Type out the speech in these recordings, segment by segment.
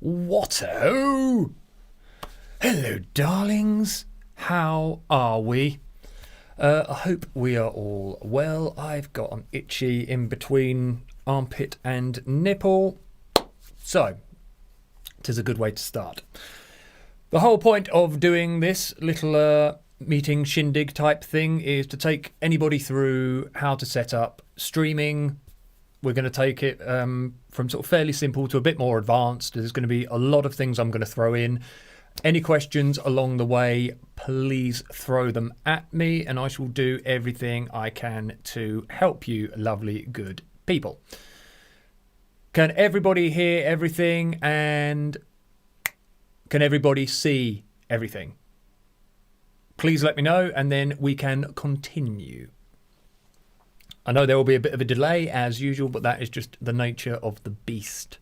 Watto! Hello, darlings. How are we? I hope we are all well. I've got an itchy in between armpit and nipple. So, it is a good way to start. The whole point of doing this little meeting shindig type thing is to take anybody through how to set up streaming. We're going to take it from sort of fairly simple to a bit more advanced. There's going to be a lot of things I'm going to throw in. Any questions along the way, please throw them at me and I shall do everything I can to help you, lovely, good people. Can everybody hear everything and can everybody see everything? Please let me know and then we can continue. I know there will be a bit of a delay as usual, but that is just the nature of the beast.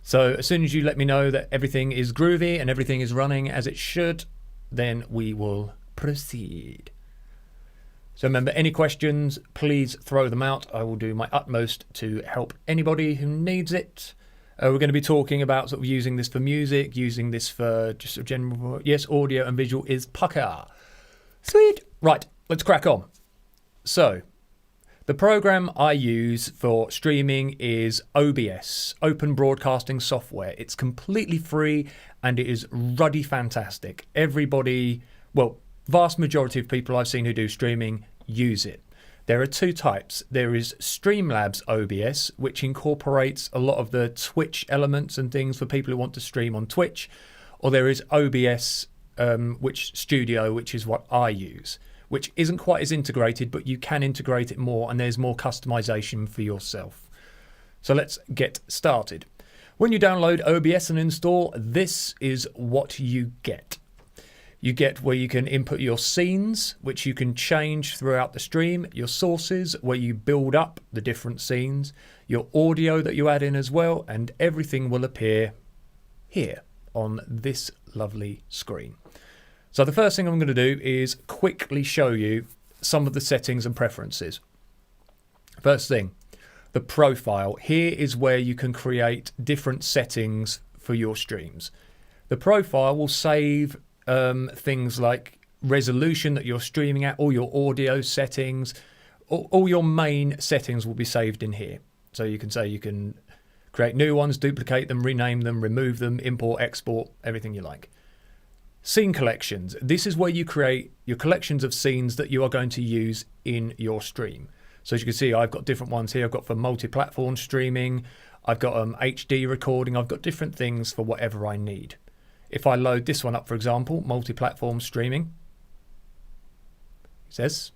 So as soon as you let me know that everything is groovy and everything is running as it should, then we will proceed. So remember, any questions, please throw them out. I will do my utmost to help anybody who needs it. We're going to be talking about sort of using this for music, using this for just a general, yes, audio and visual is pucker. Sweet. Right, let's crack on. So, the program I use for streaming is OBS, Open Broadcasting Software. It's completely free and it is ruddy fantastic. Everybody, well, vast majority of people I've seen who do streaming use it. There are two types. There is Streamlabs OBS, which incorporates a lot of the Twitch elements and things for people who want to stream on Twitch. Or there is OBS Studio, which is what I use, which isn't quite as integrated, but you can integrate it more and there's more customization for yourself. So let's get started. When you download OBS and install, this is what you get. You get where you can input your scenes, which you can change throughout the stream, your sources, where you build up the different scenes, your audio that you add in as well, and everything will appear here on this lovely screen. So the first thing I'm going to do is quickly show you some of the settings and preferences. First thing, the profile. Here is where you can create different settings for your streams. The profile will save things like resolution that you're streaming at, all your audio settings, all your main settings will be saved in here. So you can say you can create new ones, duplicate them, rename them, remove them, import, export, everything you like. Scene collections. This is where you create your collections of scenes that you are going to use in your stream. So as you can see, I've got different ones here. I've got for multi-platform streaming. I've got HD recording. I've got different things for whatever I need. If I load this one up, for example, multi-platform streaming, it says,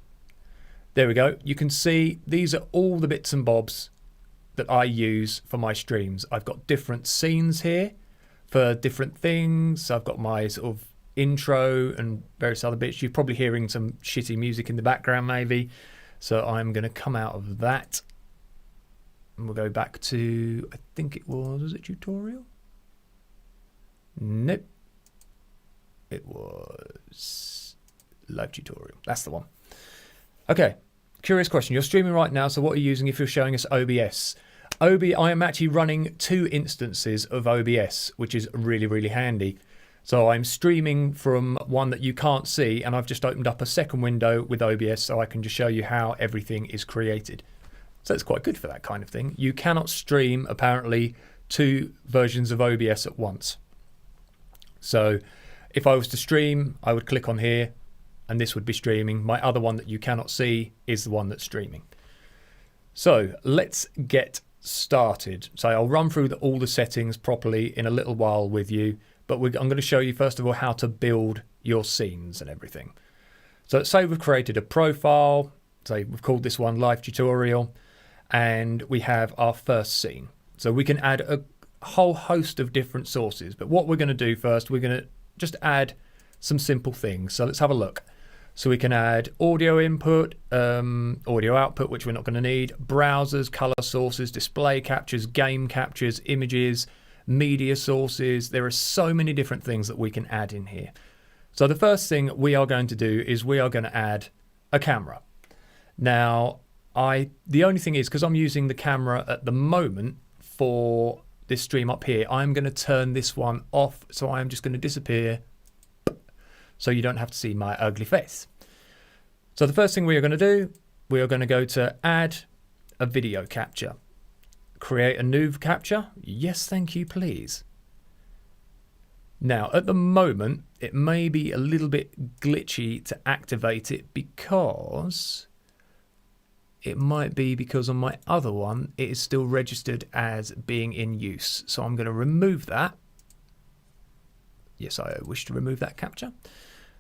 there we go. You can see these are all the bits and bobs that I use for my streams. I've got different scenes here for different things. I've got my sort of intro and various other bits. You're probably hearing some shitty music in the background maybe. So I'm going to come out of that. And we'll go back to, I think it was it tutorial? Nope. It was live tutorial. That's the one. Okay. Curious question. You're streaming right now, so what are you using if you're showing us OBS? I am actually running 2 instances of OBS, which is really, really handy. So I'm streaming from one that you can't see, and I've just opened up a second window with OBS so I can just show you how everything is created. So it's quite good for that kind of thing. You cannot stream, apparently, 2 versions of OBS at once. So if I was to stream, I would click on here, and this would be streaming. My other one that you cannot see is the one that's streaming. So let's get started. So I'll run through all the settings properly in a little while with you, but I'm going to show you first of all how to build your scenes and everything. So say we've created a profile, say we've called this one live tutorial, and we have our first scene. So we can add a whole host of different sources, but what we're going to do first, we're going to just add some simple things. So let's have a look. So we can add audio input, audio output, which we're not going to need, browsers, color sources, display captures, game captures, images, media sources. There are so many different things that we can add in here. So the first thing we are going to do is we are going to add a camera. Now, the only thing is, because I'm using the camera at the moment for this stream up here, I'm going to turn this one off. So I'm just going to disappear so you don't have to see my ugly face. So the first thing we are going to do, we are going to go to add a video capture. Create a new capture. Yes, thank you, please. Now, at the moment, it may be a little bit glitchy to activate it because it might be because on my other one, it is still registered as being in use. So I'm going to remove that. Yes, I wish to remove that capture.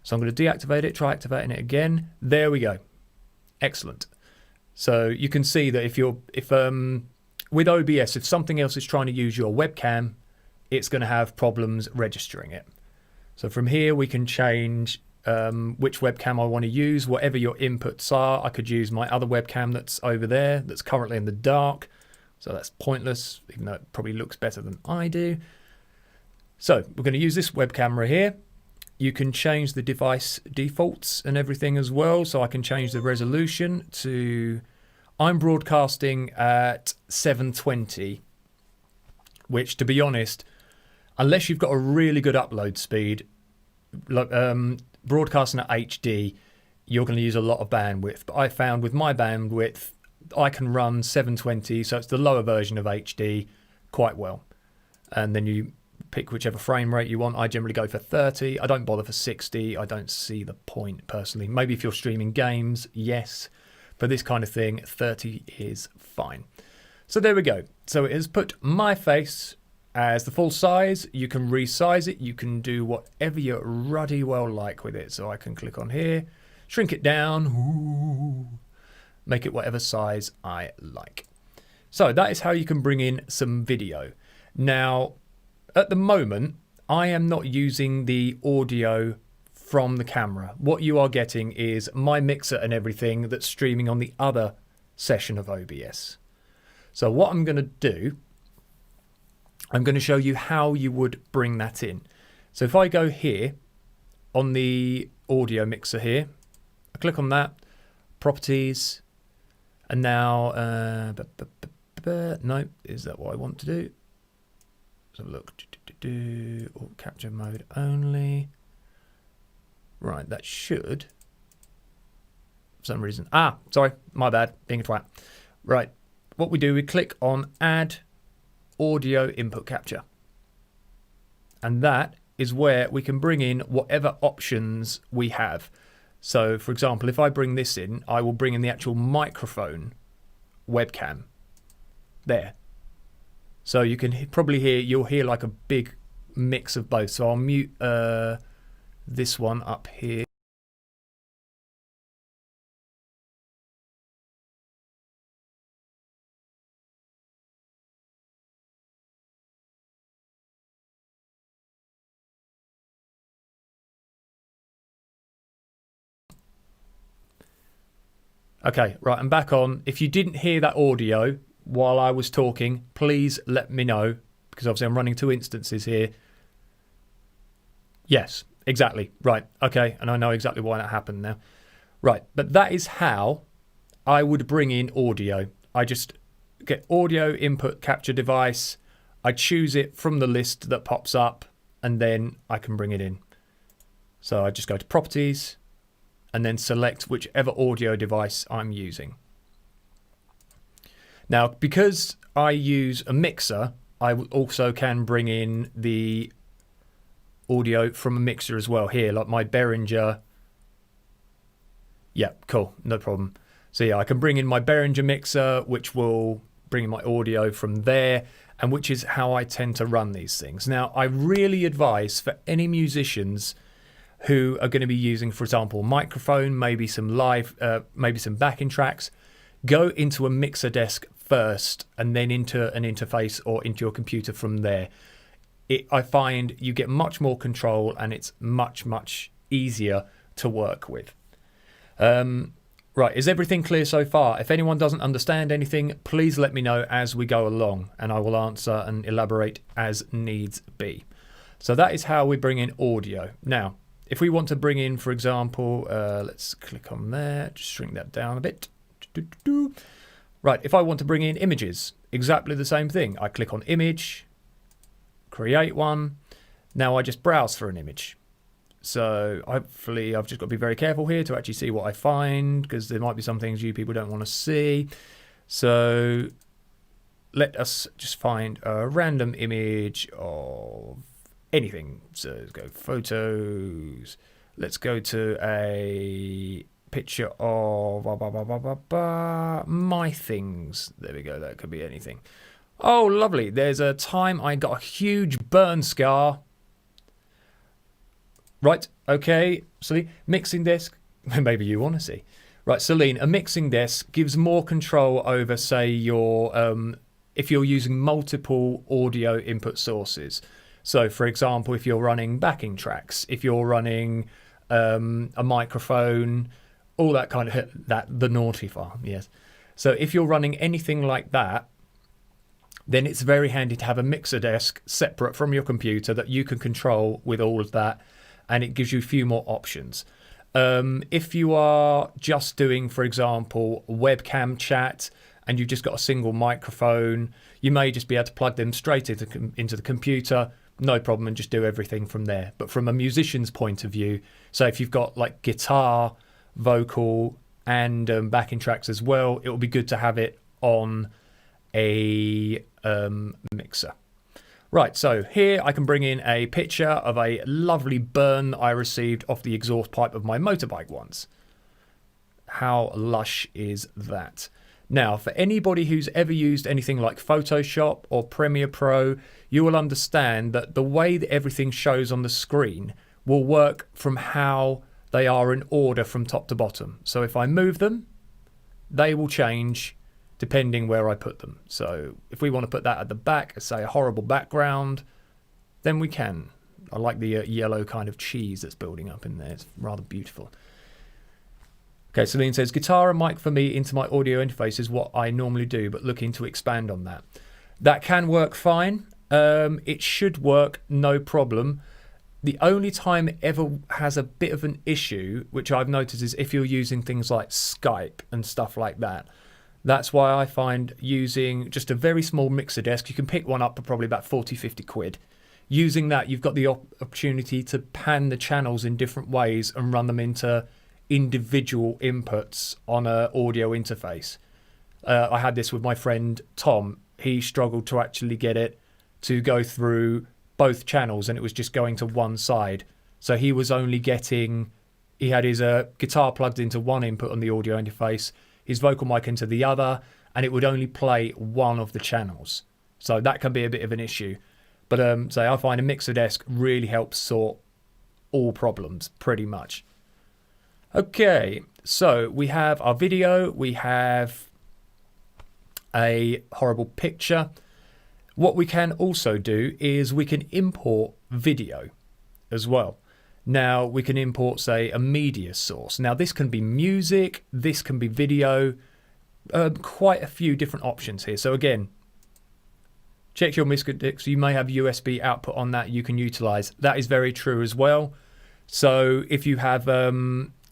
So I'm going to deactivate it, try activating it again. There we go. Excellent. So you can see that with OBS, if something else is trying to use your webcam, it's going to have problems registering it. So from here, we can change which webcam I want to use, whatever your inputs are. I could use my other webcam that's over there, that's currently in the dark. So that's pointless, even though it probably looks better than I do. So we're going to use this web camera here. You can change the device defaults and everything as well. So I can change the resolution to, I'm broadcasting at 720, which, to be honest, unless you've got a really good upload speed, broadcasting at HD, you're going to use a lot of bandwidth. But I found with my bandwidth, I can run 720, so it's the lower version of HD, quite well. And then you pick whichever frame rate you want. I generally go for 30. I don't bother for 60. I don't see the point personally. Maybe if you're streaming games, yes. For this kind of thing, 30 is fine. So there we go. So it has put my face as the full size. You can resize it. You can do whatever you ruddy well like with it. So I can click on here, shrink it down, make it whatever size I like. So that is how you can bring in some video. Now, at the moment, I am not using the audio from the camera. What you are getting is my mixer and everything that's streaming on the other session of OBS. So what I'm going to do, I'm going to show you how you would bring that in. So if I go here on the audio mixer here, I click on that, properties, and now, no, is that what I want to do? So look, capture mode only. Right, that should, for some reason, sorry, my bad, being a twat. Right, what we do, we click on add audio input capture. And that is where we can bring in whatever options we have. So for example, if I bring this in, I will bring in the actual microphone webcam there. So you can probably hear, you'll hear like a big mix of both. So I'll mute this one up here. Okay, right, I'm back on. If you didn't hear that audio while I was talking, please let me know, because obviously I'm running two instances here. Yes, exactly. Right, okay, and I know exactly why that happened now. Right, but that is how I would bring in audio. I just get audio input capture device, I choose it from the list that pops up, and then I can bring it in. So I just go to properties, and then select whichever audio device I'm using. Now, because I use a mixer, I also can bring in the audio from a mixer as well here, like my Behringer. Yeah, cool, no problem. So yeah, I can bring in my Behringer mixer, which will bring in my audio from there, and which is how I tend to run these things. Now, I really advise for any musicians who are going to be using, for example, microphone, maybe some live, maybe some backing tracks, go into a mixer desk first and then into an interface or into your computer from there. I find you get much more control and it's much, much easier to work with. Right, is everything clear so far? If anyone doesn't understand anything, please let me know as we go along and I will answer and elaborate as needs be. So that is how we bring in audio. Now, if we want to bring in, for example, let's click on there, just shrink that down a bit. Right, if I want to bring in images, exactly the same thing. I click on image, create one. Now I just browse for an image. So hopefully I've just got to be very careful here to actually see what I find, because there might be some things you people don't want to see. So let us just find a random image of anything. So let's go photos. Let's go to a picture of my things. There we go. That could be anything. Oh, lovely. There's a time I got a huge burn scar. Right. Okay. So mixing desk. Maybe you want to see. Right, Celine, a mixing desk gives more control over, say, your if you're using multiple audio input sources. So, for example, if you're running backing tracks, if you're running a microphone, all that kind of the naughty file, yes. So, if you're running anything like that, then it's very handy to have a mixer desk separate from your computer that you can control with all of that, and it gives you a few more options. If you are just doing, for example, webcam chat and you've just got a single microphone, you may just be able to plug them straight into the computer, no problem, and just do everything from there. But from a musician's point of view, so if you've got like guitar, vocal, and backing tracks as well, it will be good to have it on a mixer. Right, so here I can bring in a picture of a lovely burn I received off the exhaust pipe of my motorbike once. How lush is that? Now, for anybody who's ever used anything like Photoshop or Premiere Pro, you will understand that the way that everything shows on the screen will work from how they are in order from top to bottom. So if I move them, they will change depending where I put them. So if we want to put that at the back, say a horrible background, then we can. I like the yellow kind of cheese that's building up in there. It's rather beautiful. Okay, Celine says, guitar and mic for me into my audio interface is what I normally do, but looking to expand on that. That can work fine. It should work, no problem. The only time it ever has a bit of an issue, which I've noticed, is if you're using things like Skype and stuff like that. That's why I find using just a very small mixer desk, you can pick one up for probably about 40, 50 quid. Using that, you've got the opportunity to pan the channels in different ways and run them into individual inputs on an audio interface. I had this with my friend Tom. He struggled to actually get it to go through both channels, and it was just going to one side. So he was only getting, he had his guitar plugged into one input on the audio interface, his vocal mic into the other, and it would only play one of the channels. So that can be a bit of an issue. But I find a mixer desk really helps sort all problems pretty much. Okay, so we have our video, we have a horrible picture. What we can also do is we can import video as well. Now we can import, say, a media source. Now this can be music, this can be video, quite a few different options here. So again, check your mixer desk. You may have USB output on that you can utilize. That is very true as well. So if you have,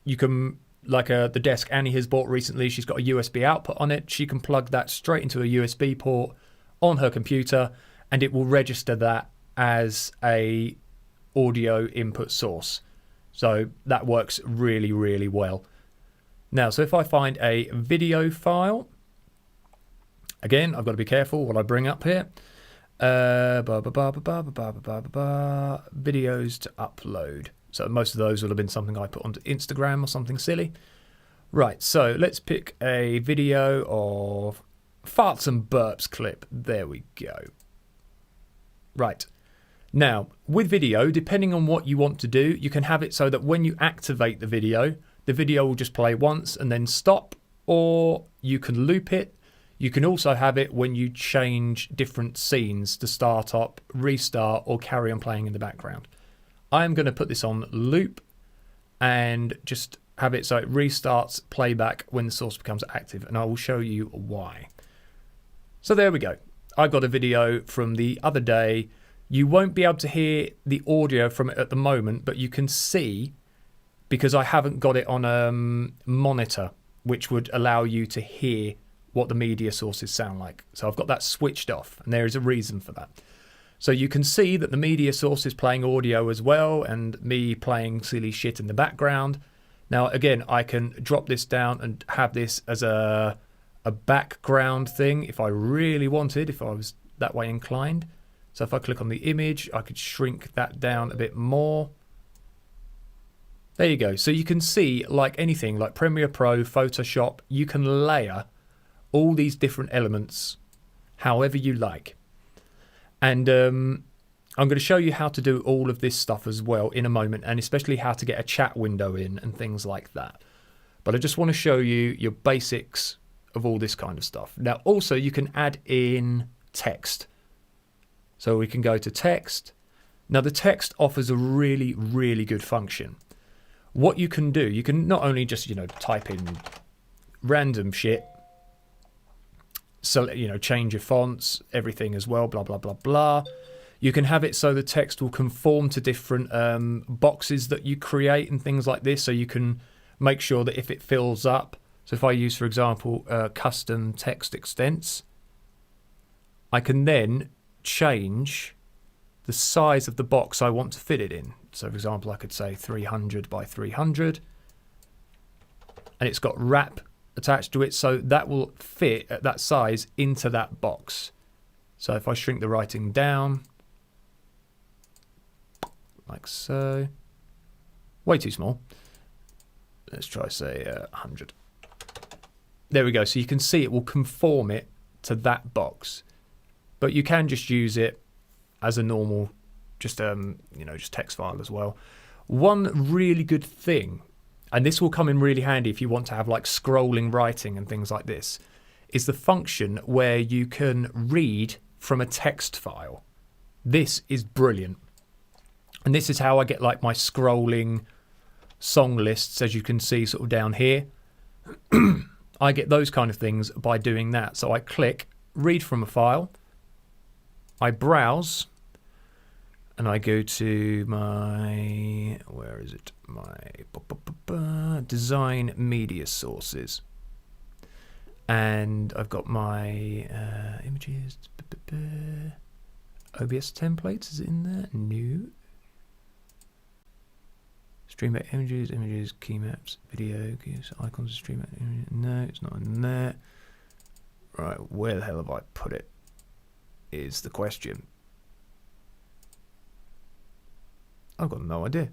you can, like the desk Annie has bought recently, she's got a USB output on it. She can plug that straight into a USB port on her computer, and it will register that as a audio input source. So that works really, really well. Now, so if I find a video file, again, I've got to be careful what I bring up here. Videos to upload. So most of those will have been something I put onto Instagram or something silly. Right, so let's pick a video of farts and burps clip. There we go. Right. Now, with video, depending on what you want to do, you can have it so that when you activate the video will just play once and then stop, or you can loop it. You can also have it when you change different scenes to start up, restart, or carry on playing in the background. I'm going to put this on loop and just have it so it restarts playback when the source becomes active, and I will show you why. So there we go. I got a video from the other day. You won't be able to hear the audio from it at the moment, but you can see, because I haven't got it on a monitor, which would allow you to hear what the media sources sound like. So I've got that switched off, and there is a reason for that. So you can see that the media source is playing audio as well, and me playing silly shit in the background. Now, again, I can drop this down and have this as a background thing if I really wanted, if I was that way inclined. So if I click on the image, I could shrink that down a bit more. There you go. So you can see, like anything, like Premiere Pro, Photoshop, you can layer all these different elements however you like. And I'm going to show you how to do all of this stuff as well in a moment, and especially how to get a chat window in and things like that. But I just want to show you your basics of all this kind of stuff. Now, also, you can add in text. So we can go to text. Now, the text offers a really, really good function. What you can do, you can not only just, type in random shit, so, change your fonts, everything as well, blah, blah, blah, blah. You can have it so the text will conform to different boxes that you create and things like this. So you can make sure that if it fills up, so if I use, for example, custom text extents, I can then change the size of the box I want to fit it in. So, for example, I could say 300 by 300, and it's got wrap attached to it, so that will fit at that size into that box. So if I shrink the writing down, like so, way too small. Let's try, say, 100. There we go. So you can see it will conform it to that box, but you can just use it as a normal, just text file as well. One really good thing, and this will come in really handy if you want to have like scrolling writing and things like this, is the function where you can read from a text file. This is brilliant. And this is how I get like my scrolling song lists, as you can see sort of down here. I get those kind of things by doing that. So I click read from a file, I browse, and I go to my, where is it? My design media sources. And I've got my images. OBS templates, is it in there? No. Stream images, key maps, video, keys, icons, stream. No, it's not in there. Right, where the hell have I put it? Is the question. I've got no idea.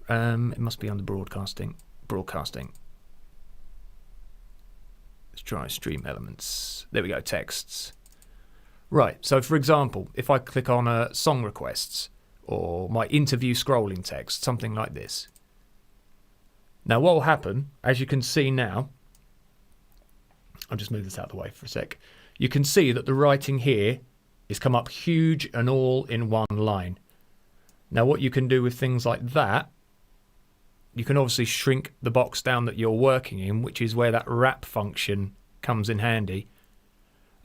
It must be under broadcasting. Broadcasting. Let's try stream elements. There we go, texts. Right, so for example, if I click on song requests or my interview scrolling text, something like this. Now what will happen, as you can see now, I'll just move this out of the way for a sec. You can see that the writing here is come up huge and all in one line. Now what you can do with things like that, you can obviously shrink the box down that you're working in, which is where that wrap function comes in handy.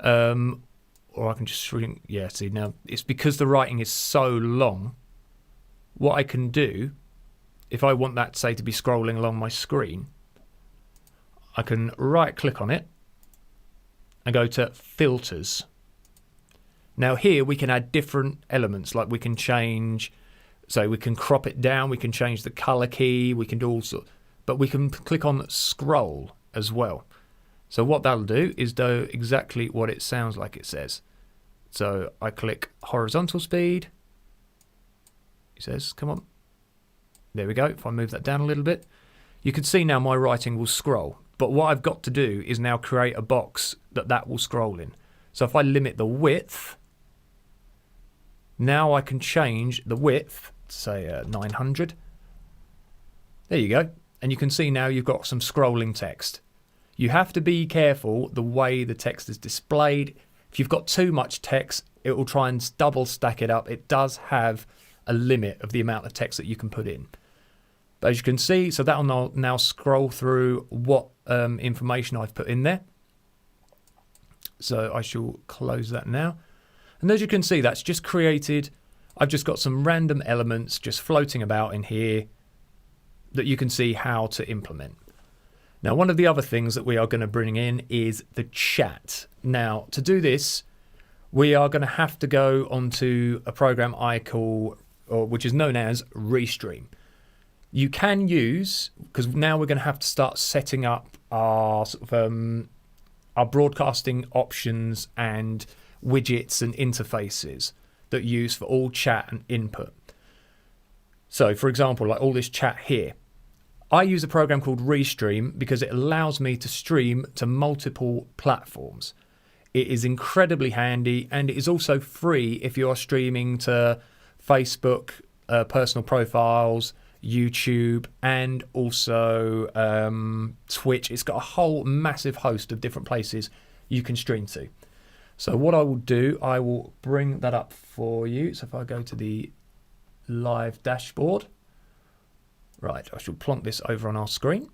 Or I can just shrink, yeah, see now, it's because the writing is so long, what I can do, if I want that, say, to be scrolling along my screen, I can right click on it and go to filters. Now here we can add different elements, like we can change, so we can crop it down, we can change the color key, we can do all sorts, but we can click on scroll as well. So what that'll do is do exactly what it sounds like it says. So I click horizontal speed. It says, come on. There we go. If I move that down a little bit, you can see now my writing will scroll. But what I've got to do is now create a box that will scroll in. So if I limit the width, now I can change the width to say 900. There you go. And you can see now you've got some scrolling text. You have to be careful the way the text is displayed. If you've got too much text, it will try and double stack it up. It does have a limit of the amount of text that you can put in. But as you can see, so that will now scroll through what information I've put in there. So I shall close that now. And as you can see, that's just created, I've just got some random elements just floating about in here that you can see how to implement. Now, one of the other things that we are going to bring in is the chat. Now, to do this, we are going to have to go onto a program I call, or which is known as Restream. You can use, because now we're going to have to start setting up our sort of, our broadcasting options and widgets and interfaces that you use for all chat and input. So, for example, like all this chat here, I use a program called Restream because it allows me to stream to multiple platforms. It is incredibly handy, and it is also free if you are streaming to Facebook, personal profiles, YouTube, and also Twitch. It's got a whole massive host of different places you can stream to. So what I will do, I will bring that up for you. So if I go to the live dashboard, right, I shall plonk this over on our screen.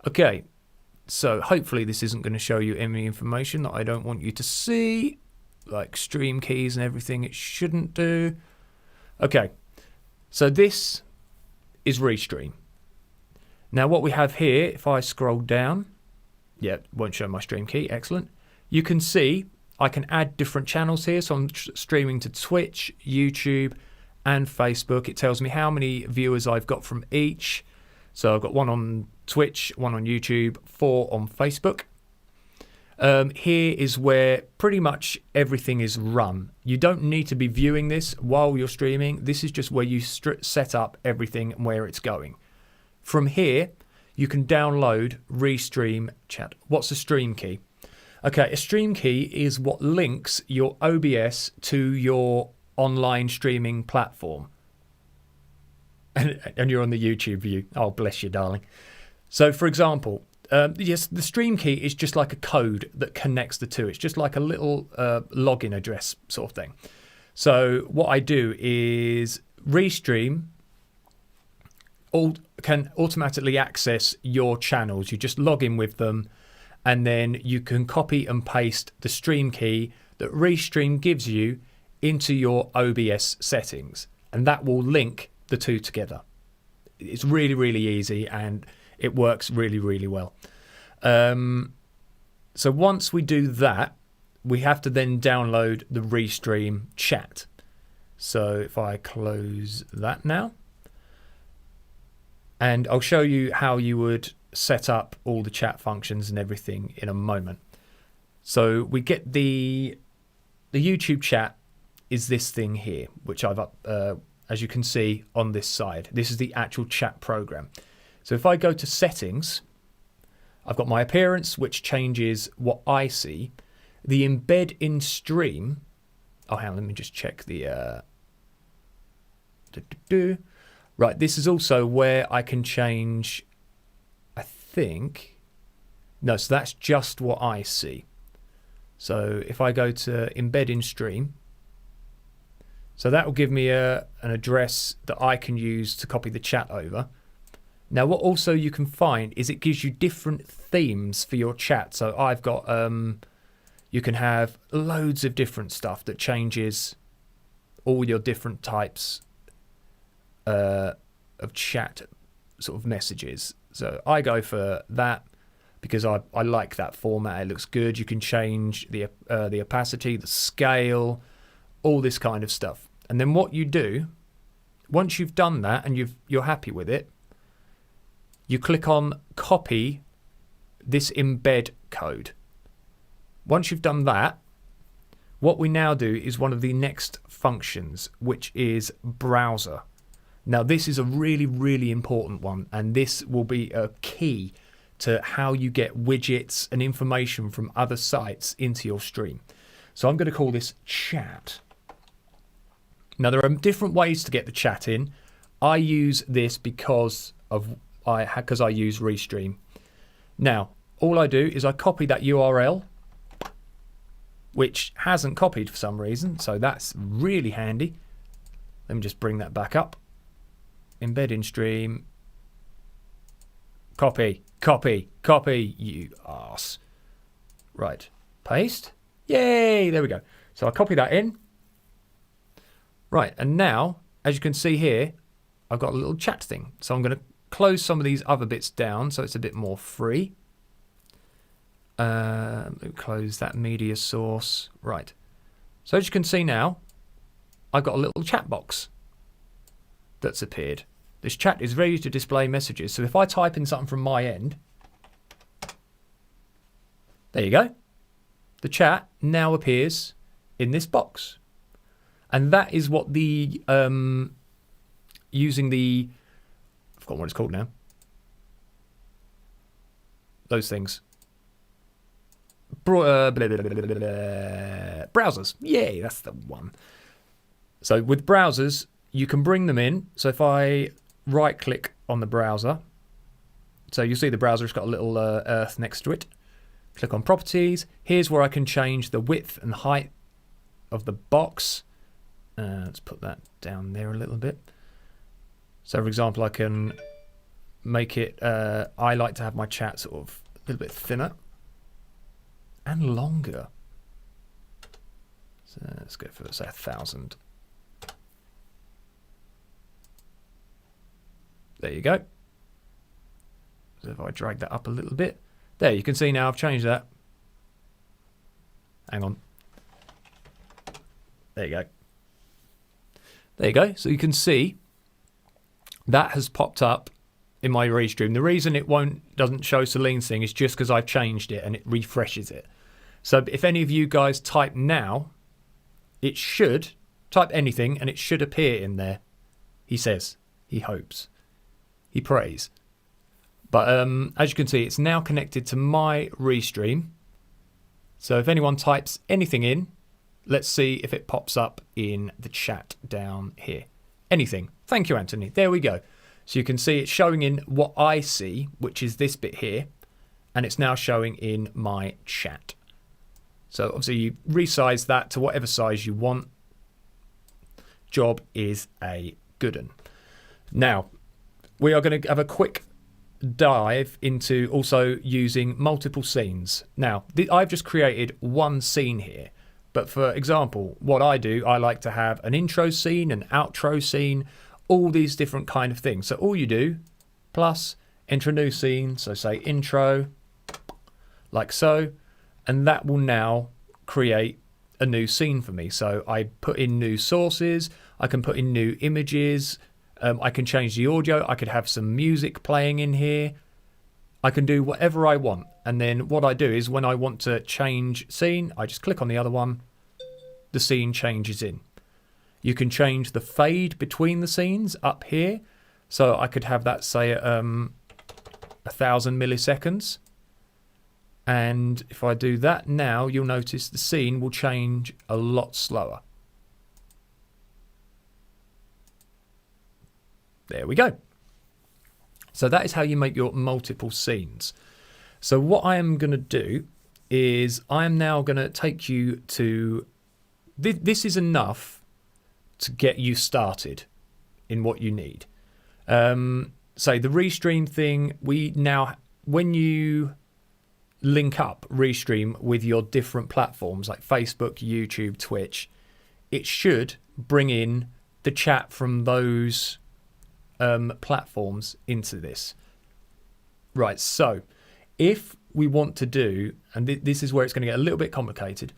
Okay, so hopefully this isn't going to show you any information that I don't want you to see, like stream keys and everything. It shouldn't do. Okay, so this is Restream. Now what we have here, if I scroll down, yeah, won't show my stream key, excellent. You can see I can add different channels here. So I'm streaming to Twitch, YouTube, and Facebook. It tells me how many viewers I've got from each. So I've got 1 on Twitch, 1 on YouTube, 4 on Facebook. Here is where pretty much everything is run. You don't need to be viewing this while you're streaming. This is just where you set up everything and where it's going. From here, you can download Restream chat. What's a stream key? Okay, a stream key is what links your OBS to your online streaming platform. And you're on the YouTube view. Oh, bless you, darling. So, for example, yes, the stream key is just like a code that connects the two. It's just like a little login address sort of thing. So what I do is Restream can automatically access your channels. You just log in with them, and then you can copy and paste the stream key that Restream gives you into your OBS settings, and that will link the two together. It's really, really easy, and it works really, really well. So once we do that, we have to then download the Restream chat. So if I close that now, and I'll show you how you would set up all the chat functions and everything in a moment. So we get the YouTube chat is this thing here, which I've as you can see on this side. This is the actual chat program. So if I go to settings, I've got my appearance, which changes what I see. The embed in stream. Oh, hang on, let me just check the. Right, this is also where I can change. I think. No, so that's just what I see. So if I go to embed in stream. So that will give me an address that I can use to copy the chat over. Now, what also you can find is it gives you different themes for your chat. So I've got, you can have loads of different stuff that changes all your different types of chat sort of messages. So I go for that because I like that format. It looks good. You can change the opacity, the scale, all this kind of stuff. And then what you do, once you've done that and you're happy with it, you click on copy this embed code. Once you've done that, what we now do is one of the next functions, which is browser. Now this is a really, really important one, and this will be a key to how you get widgets and information from other sites into your stream. So I'm going to call this chat. Now there are different ways to get the chat in. I use this because I use Restream. Now all I do is I copy that URL, which hasn't copied for some reason, so that's really handy. Let me just bring that back up. Embed in stream. Copy, copy, copy, you arse. Right, paste. Yay, there we go. So I copy that in. Right, and now, as you can see here, I've got a little chat thing. So I'm going to close some of these other bits down so it's a bit more free. Close that media source. Right. So as you can see now, I've got a little chat box that's appeared. This chat is ready to display messages. So if I type in something from my end, there you go. The chat now appears in this box. And that is what the, using the, I've forgotten what it's called now. Those things. Browsers. Yay, that's the one. So with browsers, you can bring them in. So if I right click on the browser, so you see the browser's got a little earth next to it. Click on properties. Here's where I can change the width and height of the box. Let's put that down there a little bit. So for example, I can make it, I like to have my chat sort of a little bit thinner and longer. So let's go for, say, 1,000. There you go. So if I drag that up a little bit, there you can see now I've changed that. Hang on. There you go. There you go. So you can see that has popped up in my restream. The reason it doesn't show Celine's thing is just because I've changed it and it refreshes it. So if any of you guys type now, it should type anything and it should appear in there. He says, he hopes, he prays. But as you can see, it's now connected to my restream. So if anyone types anything in, let's see if it pops up in the chat down here. Anything. Thank you, Anthony. There we go. So you can see it's showing in what I see, which is this bit here, and it's now showing in my chat. So obviously you resize that to whatever size you want. Job is a good one. Now, we are going to have a quick dive into also using multiple scenes. Now, I've just created one scene here. But for example, what I do, I like to have an intro scene, an outro scene, all these different kind of things. So all you do, plus enter a new scene. So say intro, like so. And that will now create a new scene for me. So I put in new sources. I can put in new images. I can change the audio. I could have some music playing in here. I can do whatever I want. And then what I do is when I want to change scene, I just click on the other one. The scene changes in. You can change the fade between the scenes up here. So I could have that say at 1,000 milliseconds. And if I do that now, you'll notice the scene will change a lot slower. There we go. So that is how you make your multiple scenes. So what I am going to do is I am now going to take you to... This is enough to get you started in what you need. Say the restream thing, when you link up restream with your different platforms like Facebook, YouTube, Twitch, it should bring in the chat from those platforms into this. Right, so if we want to do, and this is where it's going to get a little bit complicated,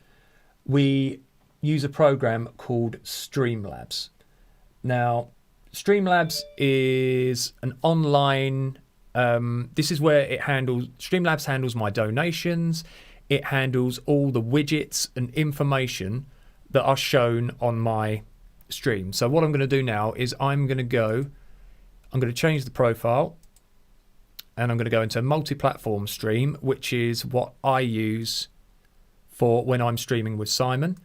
we use a program called Streamlabs. Now, Streamlabs is an online, this is where Streamlabs handles my donations, it handles all the widgets and information that are shown on my stream. So what I'm going to do now is I'm going to change the profile, and I'm going to go into a multi-platform stream, which is what I use for when I'm streaming with Simon.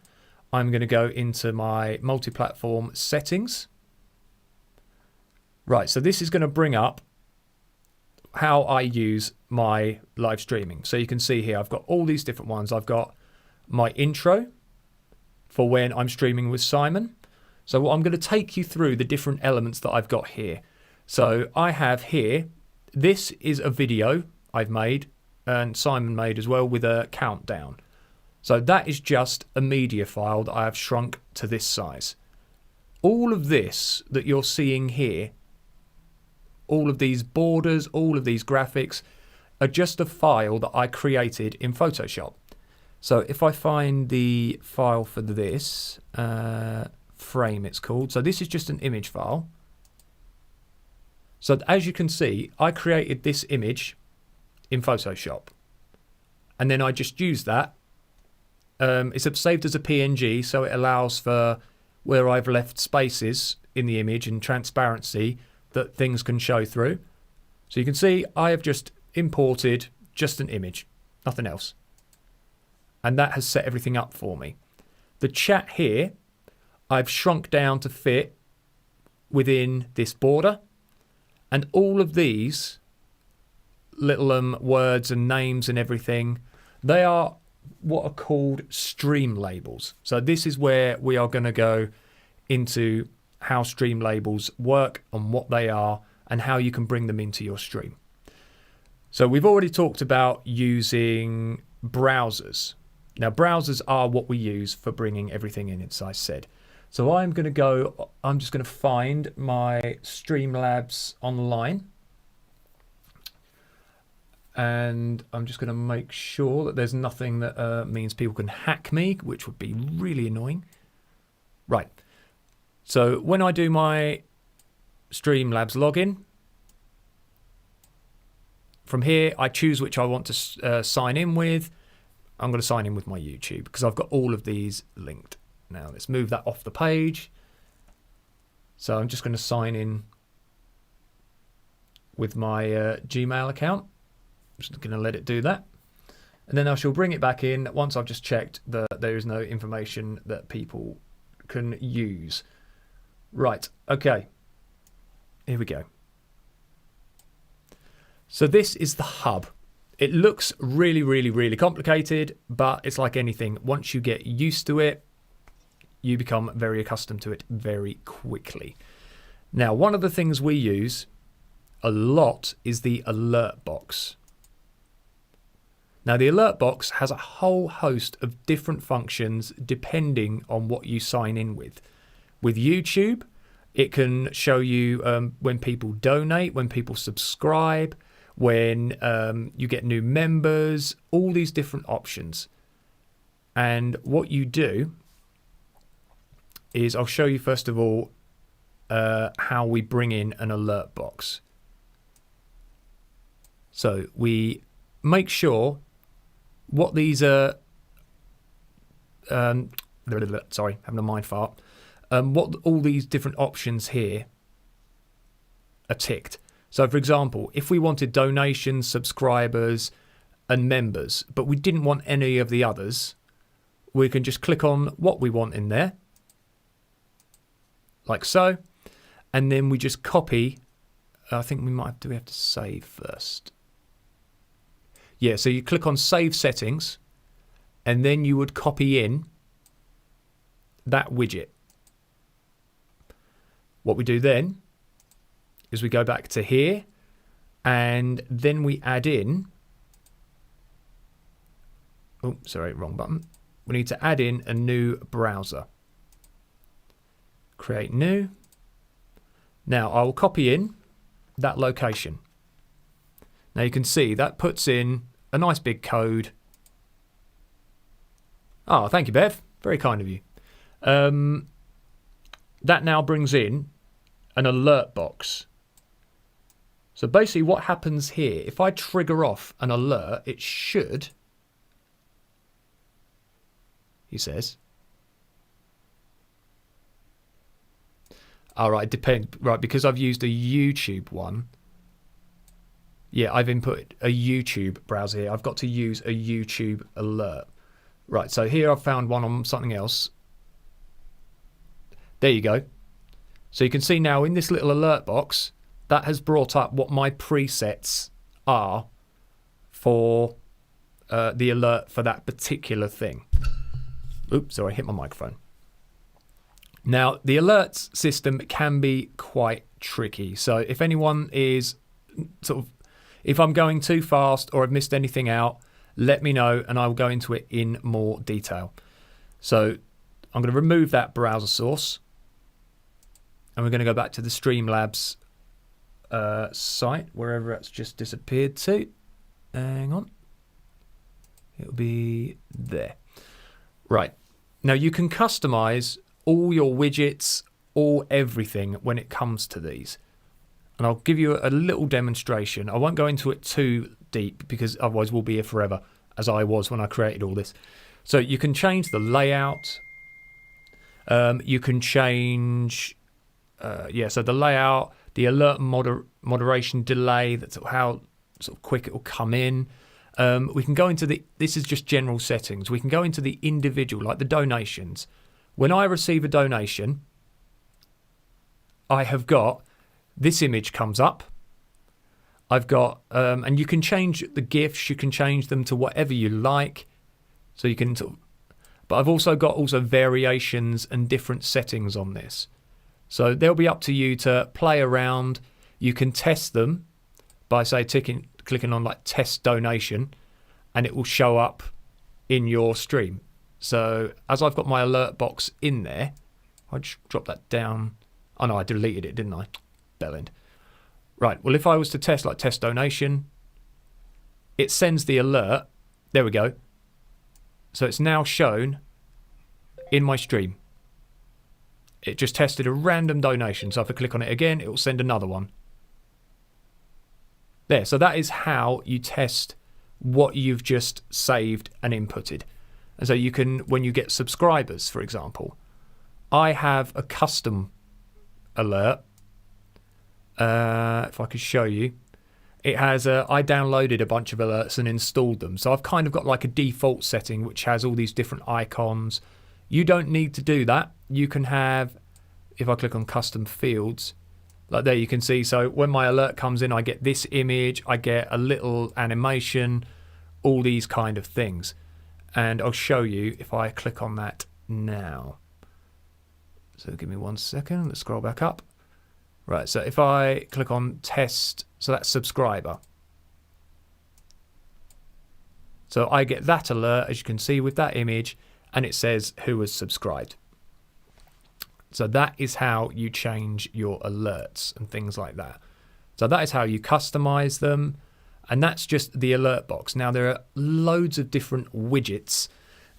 I'm going to go into my multi-platform settings. Right, so this is going to bring up how I use my live streaming. So you can see here, I've got all these different ones. I've got my intro for when I'm streaming with Simon. So I'm going to take you through the different elements that I've got here. So I have here, this is a video I've made and Simon made as well with a countdown. So that is just a media file that I have shrunk to this size. All of this that you're seeing here, all of these borders, all of these graphics, are just a file that I created in Photoshop. So if I find the file for this, frame it's called. So this is just an image file. So as you can see, I created this image in Photoshop. And then I just use that. It's saved as a PNG, so it allows for where I've left spaces in the image and transparency that things can show through. So you can see I have just imported just an image, nothing else. And that has set everything up for me. The chat here, I've shrunk down to fit within this border. And all of these little words and names and everything, they are what are called stream labels. So this is where we are going to go into how stream labels work and what they are and how you can bring them into your stream. So we've already talked about using browsers. Now browsers are what we use for bringing everything in, as I said. So I'm just going to find my Streamlabs online. And I'm just going to make sure that there's nothing that means people can hack me, which would be really annoying. Right. So when I do my Streamlabs login, from here I choose which I want to sign in with. I'm going to sign in with my YouTube because I've got all of these linked. Now let's move that off the page. So I'm just going to sign in with my Gmail account. I'm just going to let it do that. And then I shall bring it back in once I've just checked that there is no information that people can use. Right, okay. Here we go. So this is the hub. It looks really, really, really complicated, but it's like anything. Once you get used to it, you become very accustomed to it very quickly. Now, one of the things we use a lot is the alert box. Now, the alert box has a whole host of different functions depending on what you sign in with. With YouTube, it can show you when people donate, when people subscribe, when you get new members, all these different options. And what you do is I'll show you first of all how we bring in an alert box. So we make sure what these are, sorry, having a mind fart, what all these different options here are ticked. So for example, if we wanted donations, subscribers and members, but we didn't want any of the others, we can just click on what we want in there, like so, and then we just copy. I think we have to save first. Yeah, so you click on Save Settings, and then you would copy in that widget. What we do then is we go back to here, and then we add in, oh, sorry, wrong button. We need to add in a new browser. Create new. Now I will copy in that location. Now you can see that puts in a nice big code. Oh, thank you, Bev. Very kind of you. That now brings in an alert box. So basically what happens here, if I trigger off an alert, it should, he says. All right, it depends. Right, because I've used a YouTube one. Yeah, I've input a YouTube browser here. I've got to use a YouTube alert. Right, so here I've found one on something else. There you go. So you can see now in this little alert box, that has brought up what my presets are for the alert for that particular thing. Oops, sorry, I hit my microphone. Now, the alerts system can be quite tricky. So if anyone is sort of, if I'm going too fast or I've missed anything out, let me know and I will go into it in more detail. So I'm going to remove that browser source and we're going to go back to the Streamlabs site, wherever it's just disappeared to. Hang on. It'll be there. Right. Now you can customize all your widgets, all everything when it comes to these. And I'll give you a little demonstration. I won't go into it too deep because otherwise we'll be here forever, as I was when I created all this. So you can change the layout. You can change, so the layout, the alert moderation delay, that's how sort of quick it will come in. We can go into this is just general settings. We can go into the individual, like the donations. When I receive a donation, I have got this image comes up. I've got, and you can change the GIFs, you can change them to whatever you like. So you can, but I've also got variations and different settings on this. So they'll be up to you to play around. You can test them by, say, clicking on like test donation, and it will show up in your stream. So as I've got my alert box in there, I'll just drop that down. Oh no, I deleted it, didn't I? Bellend. Right, well, if I was to test like test donation, it sends the alert. There we go. So it's now shown in my stream. It just tested a random donation. So if I click on it again, it will send another one. There, so that is how you test what you've just saved and inputted. And so you can, when you get subscribers, for example, I have a custom alert. If I could show you, it has I downloaded a bunch of alerts and installed them. So I've kind of got like a default setting which has all these different icons. You don't need to do that. You can have, if I click on custom fields, like there you can see, so when my alert comes in, I get this image, I get a little animation, all these kind of things. And I'll show you if I click on that now. So give me 1 second, let's scroll back up. Right, so if I click on test, so that's subscriber. So I get that alert, as you can see, with that image, and it says who has subscribed. So that is how you change your alerts and things like that. So that is how you customize them, and that's just the alert box. Now there are loads of different widgets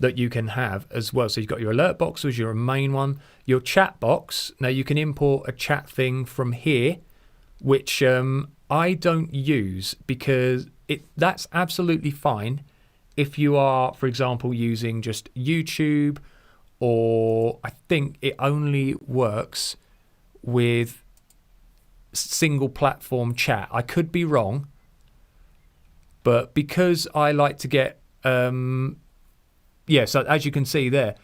that you can have as well. So you've got your alert box as your main one, your chat box. Now you can import a chat thing from here, which I don't use because that's absolutely fine if you are, for example, using just YouTube, or I think it only works with single platform chat. I could be wrong, but because I like to get so as you can see there,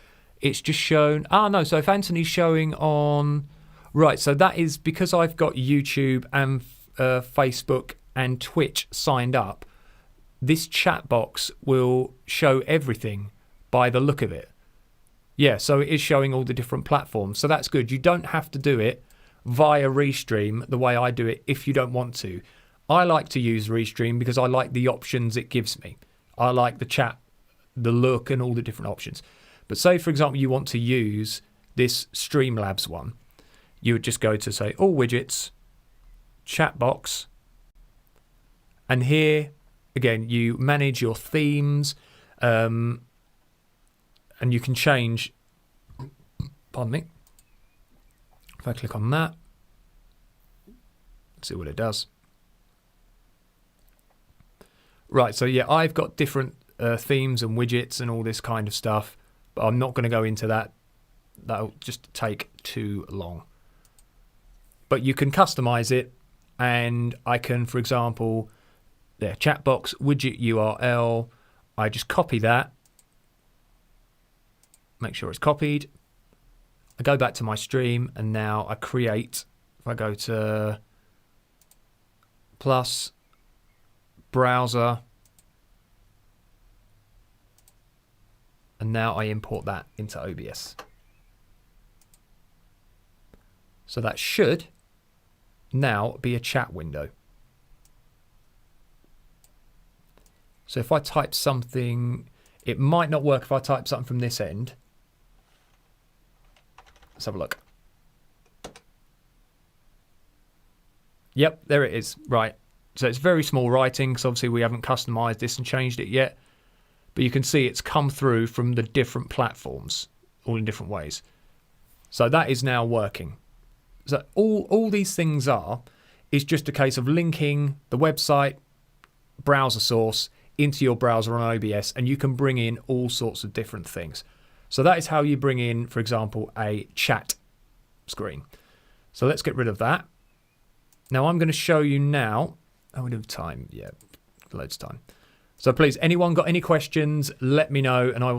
it's just shown. No, so if Anthony's showing on, right, so that is because I've got YouTube and Facebook and Twitch signed up. This chat box will show everything by the look of it. Yeah, so it is showing all the different platforms. So that's good. You don't have to do it via Restream the way I do it if you don't want to. I like to use Restream because I like the options it gives me. I like the chat, the look, and all the different options. But say, for example, you want to use this Streamlabs one. You would just go to, say, all widgets, chat box, and here, again, you manage your themes, and you can change, pardon me, if I click on that, let's see what it does. Right, so yeah, I've got different themes and widgets and all this kind of stuff, but I'm not going to go into that. That'll just take too long. But you can customize it, and I can, for example, there, chat box, widget URL, I just copy that, make sure it's copied. I go back to my stream, and now I create, if I go to plus, browser, and now I import that into OBS. So that should now be a chat window. So if I type something, it might not work if I type something from this end. Let's have a look. Yep, there it is. Right. So it's very small writing because obviously we haven't customized this and changed it yet. But you can see it's come through from the different platforms, all in different ways. So that is now working. So all these things is just a case of linking the website, browser source into your browser on OBS, and you can bring in all sorts of different things. So that is how you bring in, for example, a chat screen. So let's get rid of that. Now I'm going to show you now. Oh, we have time. Yeah, loads of time. So please, anyone got any questions, let me know, and I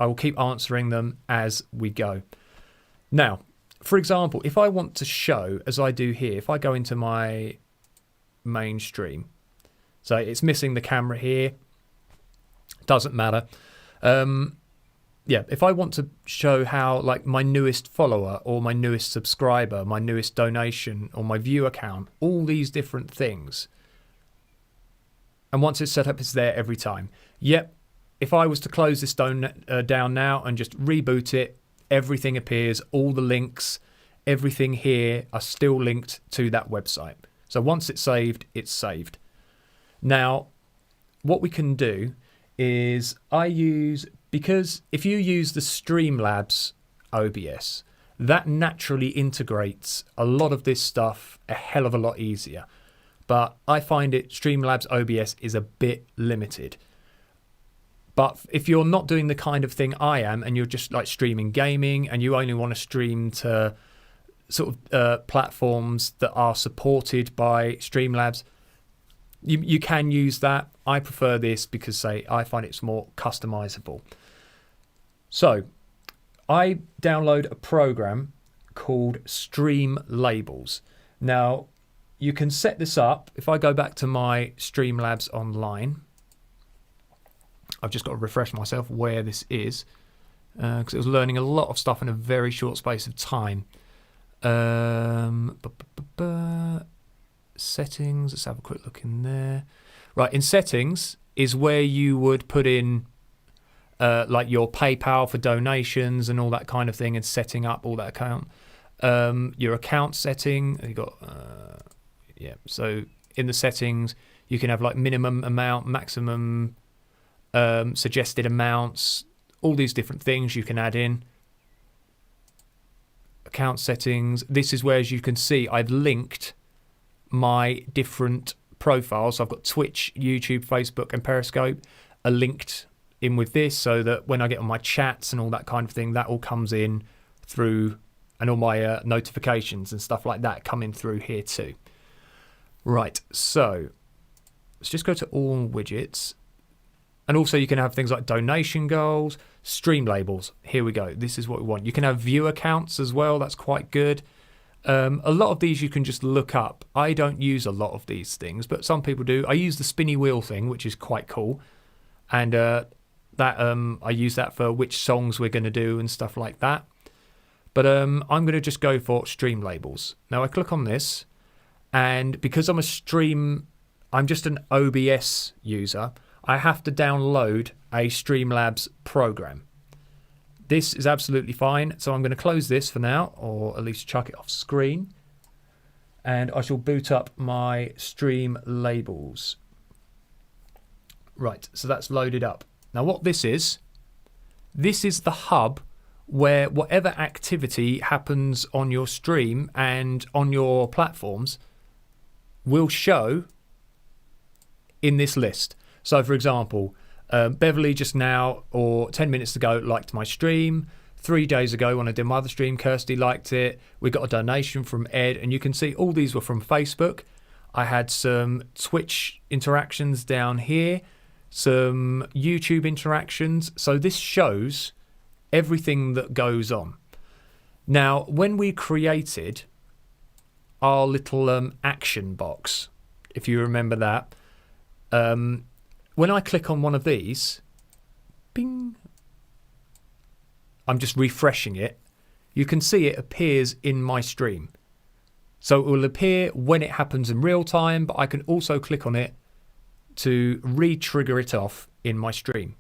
will keep answering them as we go. Now, for example, if I want to show, as I do here, if I go into my main stream, so it's missing the camera here, doesn't matter. Yeah, if I want to show how, like, my newest follower or my newest subscriber, my newest donation or my view account, all these different things, and once it's set up, it's there every time. Yep, if I was to close this down now and just reboot it, everything appears, all the links, everything here are still linked to that website. So once it's saved, it's saved. Now, what we can do is because if you use the Streamlabs OBS, that naturally integrates a lot of this stuff a hell of a lot easier. But I find Streamlabs OBS is a bit limited. But if you're not doing the kind of thing I am, and you're just like streaming gaming, and you only want to stream to sort of platforms that are supported by Streamlabs, you can use that. I prefer this because, I find it's more customizable. So I download a program called Stream Labels. Now, you can set this up. If I go back to my Streamlabs online, I've just got to refresh myself where this is, because it was learning a lot of stuff in a very short space of time. Settings, let's have a quick look in there. Right, in settings is where you would put in like your PayPal for donations and all that kind of thing, and setting up all that account. Your account setting, you got yeah. So in the settings, you can have like minimum amount, maximum, suggested amounts, all these different things you can add in. Account settings. This is where, as you can see, I've linked my different profiles. So I've got Twitch, YouTube, Facebook, and Periscope are linked in with this, so that when I get on my chats and all that kind of thing, that all comes in through, and all my notifications and stuff like that come in through here too. Right, so let's just go to all widgets. And also you can have things like donation goals, stream labels. Here we go. This is what we want. You can have view accounts as well. That's quite good. A lot of these you can just look up. I don't use a lot of these things, but some people do. I use the spinny wheel thing, which is quite cool. And I use that for which songs we're going to do and stuff like that. But I'm going to just go for stream labels. Now I click on this, and because I'm just an OBS user, I have to download a Streamlabs program. This is absolutely fine, so I'm going to close this for now, or at least chuck it off screen, and I shall boot up my stream labels. Right, so that's loaded up. Now what this is the hub where whatever activity happens on your stream and on your platforms will show in this list. So for example, Beverly just now, or 10 minutes ago, liked my stream. 3 days ago when I did my other stream, Kirsty liked it. We got a donation from Ed, and you can see all these were from Facebook. I had some Twitch interactions down here, some YouTube interactions. So this shows everything that goes on. Now, when we created our little action box, if you remember that, when I click on one of these, bing, I'm just refreshing it, you can see it appears in my stream. So it will appear when it happens in real time, but I can also click on it to re-trigger it off in my stream.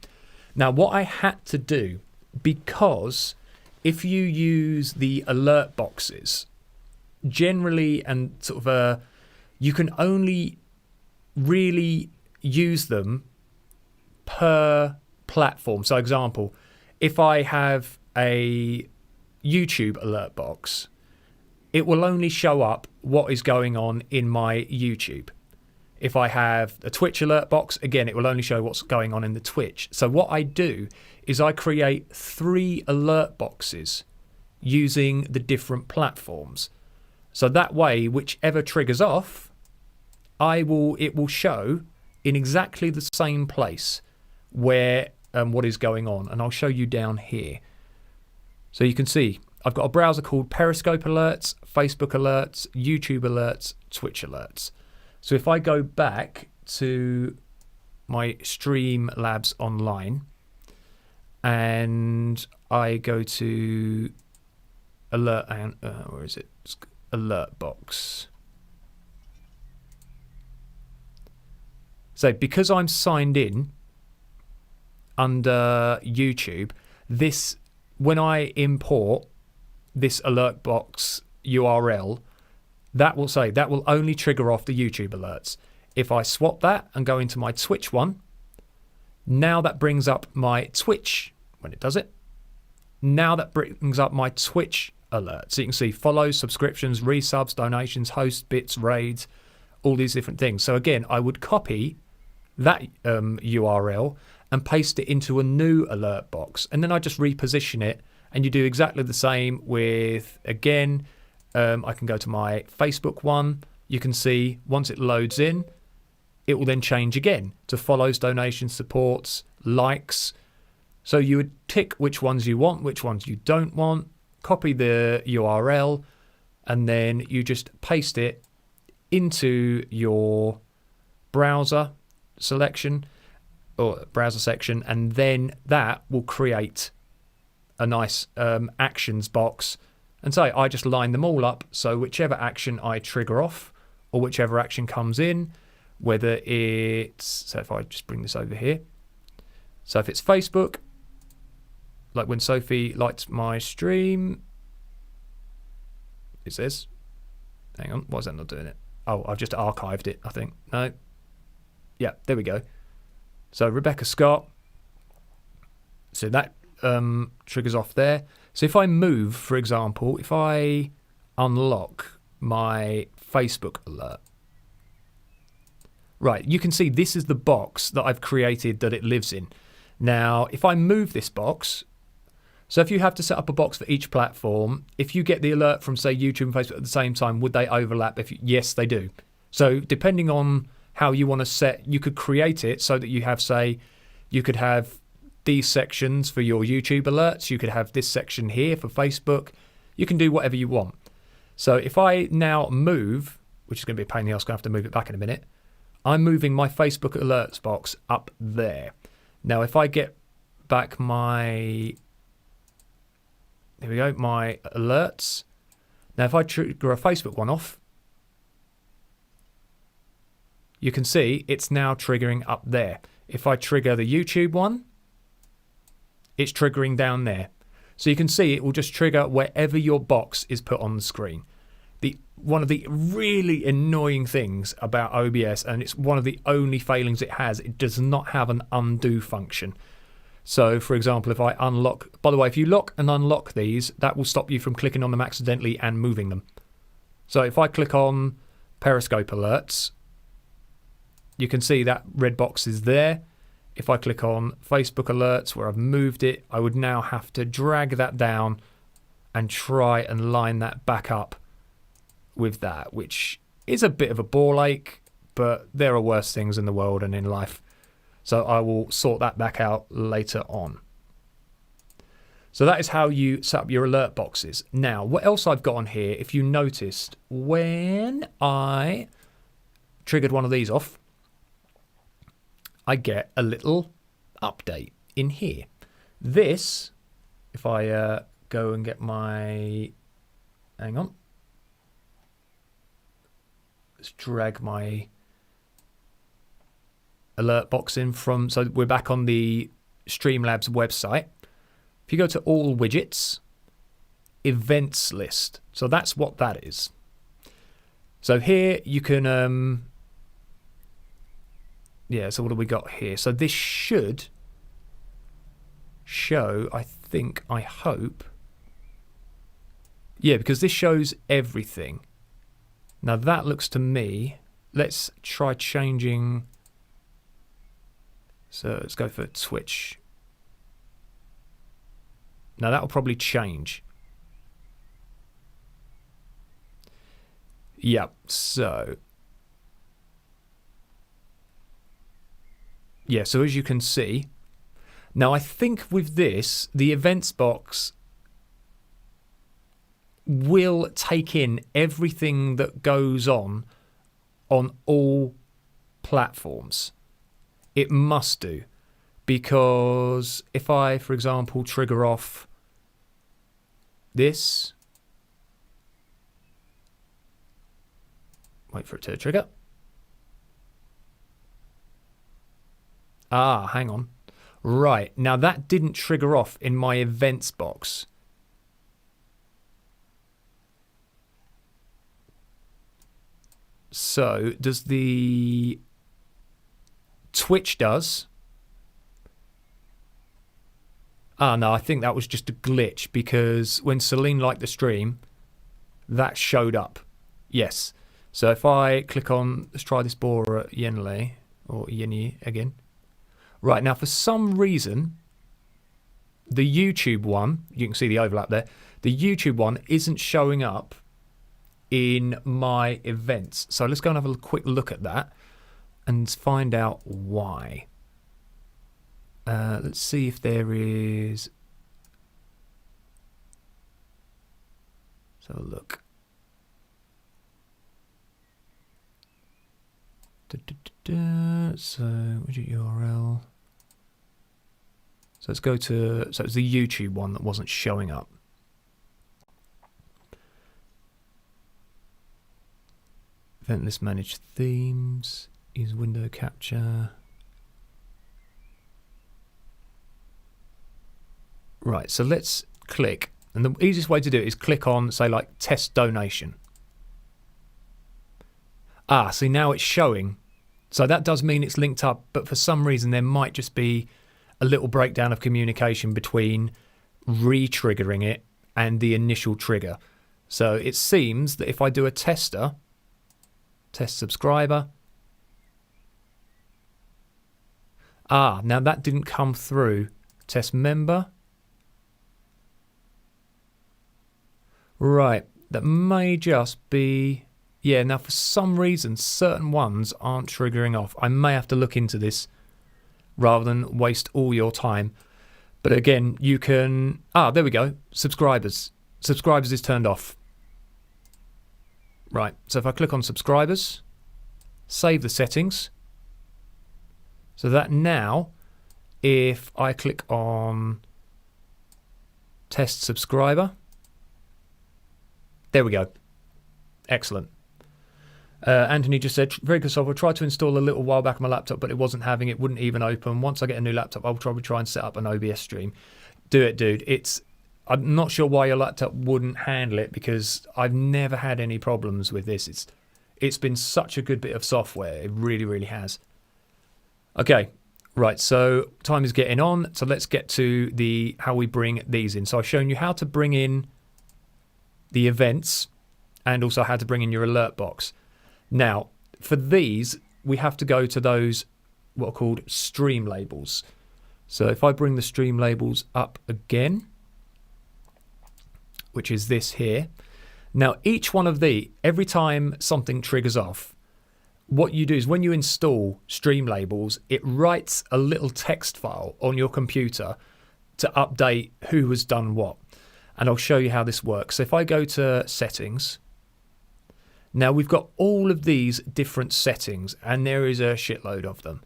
Now what I had to do, because if you use the alert boxes, generally, and sort of you can only really use them per platform. So example, if I have a YouTube alert box, it will only show up what is going on in my YouTube. If I have a Twitch alert box, again, it will only show what's going on in the Twitch. So what I do is I create 3 alert boxes using the different platforms. So that way, whichever triggers off, it will show in exactly the same place where what is going on. And I'll show you down here. So you can see I've got a browser called Periscope Alerts, Facebook Alerts, YouTube Alerts, Twitch Alerts. So if I go back to my Streamlabs Online and I go to alert and where is it? Alert box. So because I'm signed in under YouTube, this when I import this alert box URL, that will only trigger off the YouTube alerts. If I swap that and go into my Twitch one, now that brings up my Twitch when it does it. Now that brings up my Twitch alert. So you can see follows, subscriptions, resubs, donations, hosts, bits, raids, all these different things. So again, I would copy that URL and paste it into a new alert box. And then I just reposition it. And you do exactly the same with, again, I can go to my Facebook one. You can see once it loads in, it will then change again to follows, donations, supports, likes. So you would tick which ones you want, which ones you don't want, copy the URL, and then you just paste it into your browser selection or browser section, and then that will create a nice actions box. And so I just line them all up, so whichever action I trigger off or whichever action comes in, whether it's, so if I just bring this over here, so if it's Facebook, like when Sophie liked my stream, it says, hang on, why is that not doing it? Oh, I've just archived it, I think. No. Yeah, there we go. So Rebecca Scott, so that triggers off there. So if I move, for example, if I unlock my Facebook alert, right, you can see this is the box that I've created that it lives in. Now, if I move this box, so if you have to set up a box for each platform, if you get the alert from, say, YouTube and Facebook at the same time, would they overlap? Yes, they do. So depending on how you want to set, you could create it so that you have, say, you could have these sections for your YouTube alerts. You could have this section here for Facebook. You can do whatever you want. So if I now move, which is going to be a pain in the ass, I'm going to have to move it back in a minute. I'm moving my Facebook alerts box up there. Now if I get back my, here we go, my alerts. Now if I trigger a Facebook one off, you can see it's now triggering up there. If I trigger the YouTube one, it's triggering down there. So you can see it will just trigger wherever your box is put on the screen. One of the really annoying things about OBS, and it's one of the only failings it has, it does not have an undo function. So for example, if I unlock, by the way, if you lock and unlock these, that will stop you from clicking on them accidentally and moving them. So if I click on Periscope Alerts, you can see that red box is there. If I click on Facebook Alerts where I've moved it, I would now have to drag that down and try and line that back up with that, which is a bit of a ball ache, but there are worse things in the world and in life. So I will sort that back out later on. So that is how you set up your alert boxes. Now, what else I've got on here, if you noticed, when I triggered one of these off, I get a little update in here. This, if I go and get my, hang on, let's drag my alert box in from, so we're back on the Streamlabs website. If you go to all widgets, events list, so that's what that is. So here you can Yeah, so what do we got here? So this should show, I hope. Yeah, because this shows everything. Now that looks to me, let's try changing. So let's go for Twitch. Now that'll probably change. Yep, so. Yeah, so as you can see. Now I think with this, the events box will take in everything that goes on all platforms. It must do. Because if I, for example, trigger off this. Wait for it to trigger. Ah, hang on. Right, now that didn't trigger off in my events box. So, does the Twitch does? Ah, no, I think that was just a glitch because when Celine liked the stream, that showed up. Yes. So if I click on, let's try this Bora Yenle, or Yenny again. Right, now for some reason, the YouTube one, you can see the overlap there, the YouTube one isn't showing up in my events. So let's go and have a quick look at that and find out why. Let's see if there is. Let's have a look. So, widget URL. So let's go to. So it's the YouTube one that wasn't showing up. Event list manage themes. Use window capture. Right, so let's click. And the easiest way to do it is click on, say, like, test donation. Ah, see, now it's showing. So that does mean it's linked up, but for some reason there might just be a little breakdown of communication between re-triggering it and the initial trigger. So it seems that if I do a tester, test subscriber. Ah, now that didn't come through. Test member. Right, that may just be. Yeah, now for some reason, certain ones aren't triggering off. I may have to look into this rather than waste all your time. But again, you can. Ah, there we go. Subscribers. Subscribers is turned off. Right, so if I click on subscribers, save the settings. So that now, if I click on test subscriber, there we go. Excellent. Anthony just said, very good software. Tried to install a little while back on my laptop, but it wasn't having it, wouldn't even open. Once I get a new laptop, I'll probably try and set up an OBS stream. Do it, dude. I'm not sure why your laptop wouldn't handle it because I've never had any problems with this. It's been such a good bit of software. It really, really has. Okay, right, so time is getting on. So let's get to how we bring these in. So I've shown you how to bring in the events and also how to bring in your alert box. Now, for these, we have to go to those what are called stream labels. So if I bring the stream labels up again, which is this here. Now, each one of every time something triggers off, what you do is when you install stream labels, it writes a little text file on your computer to update who has done what. And I'll show you how this works. So if I go to settings, now we've got all of these different settings and there is a shitload of them.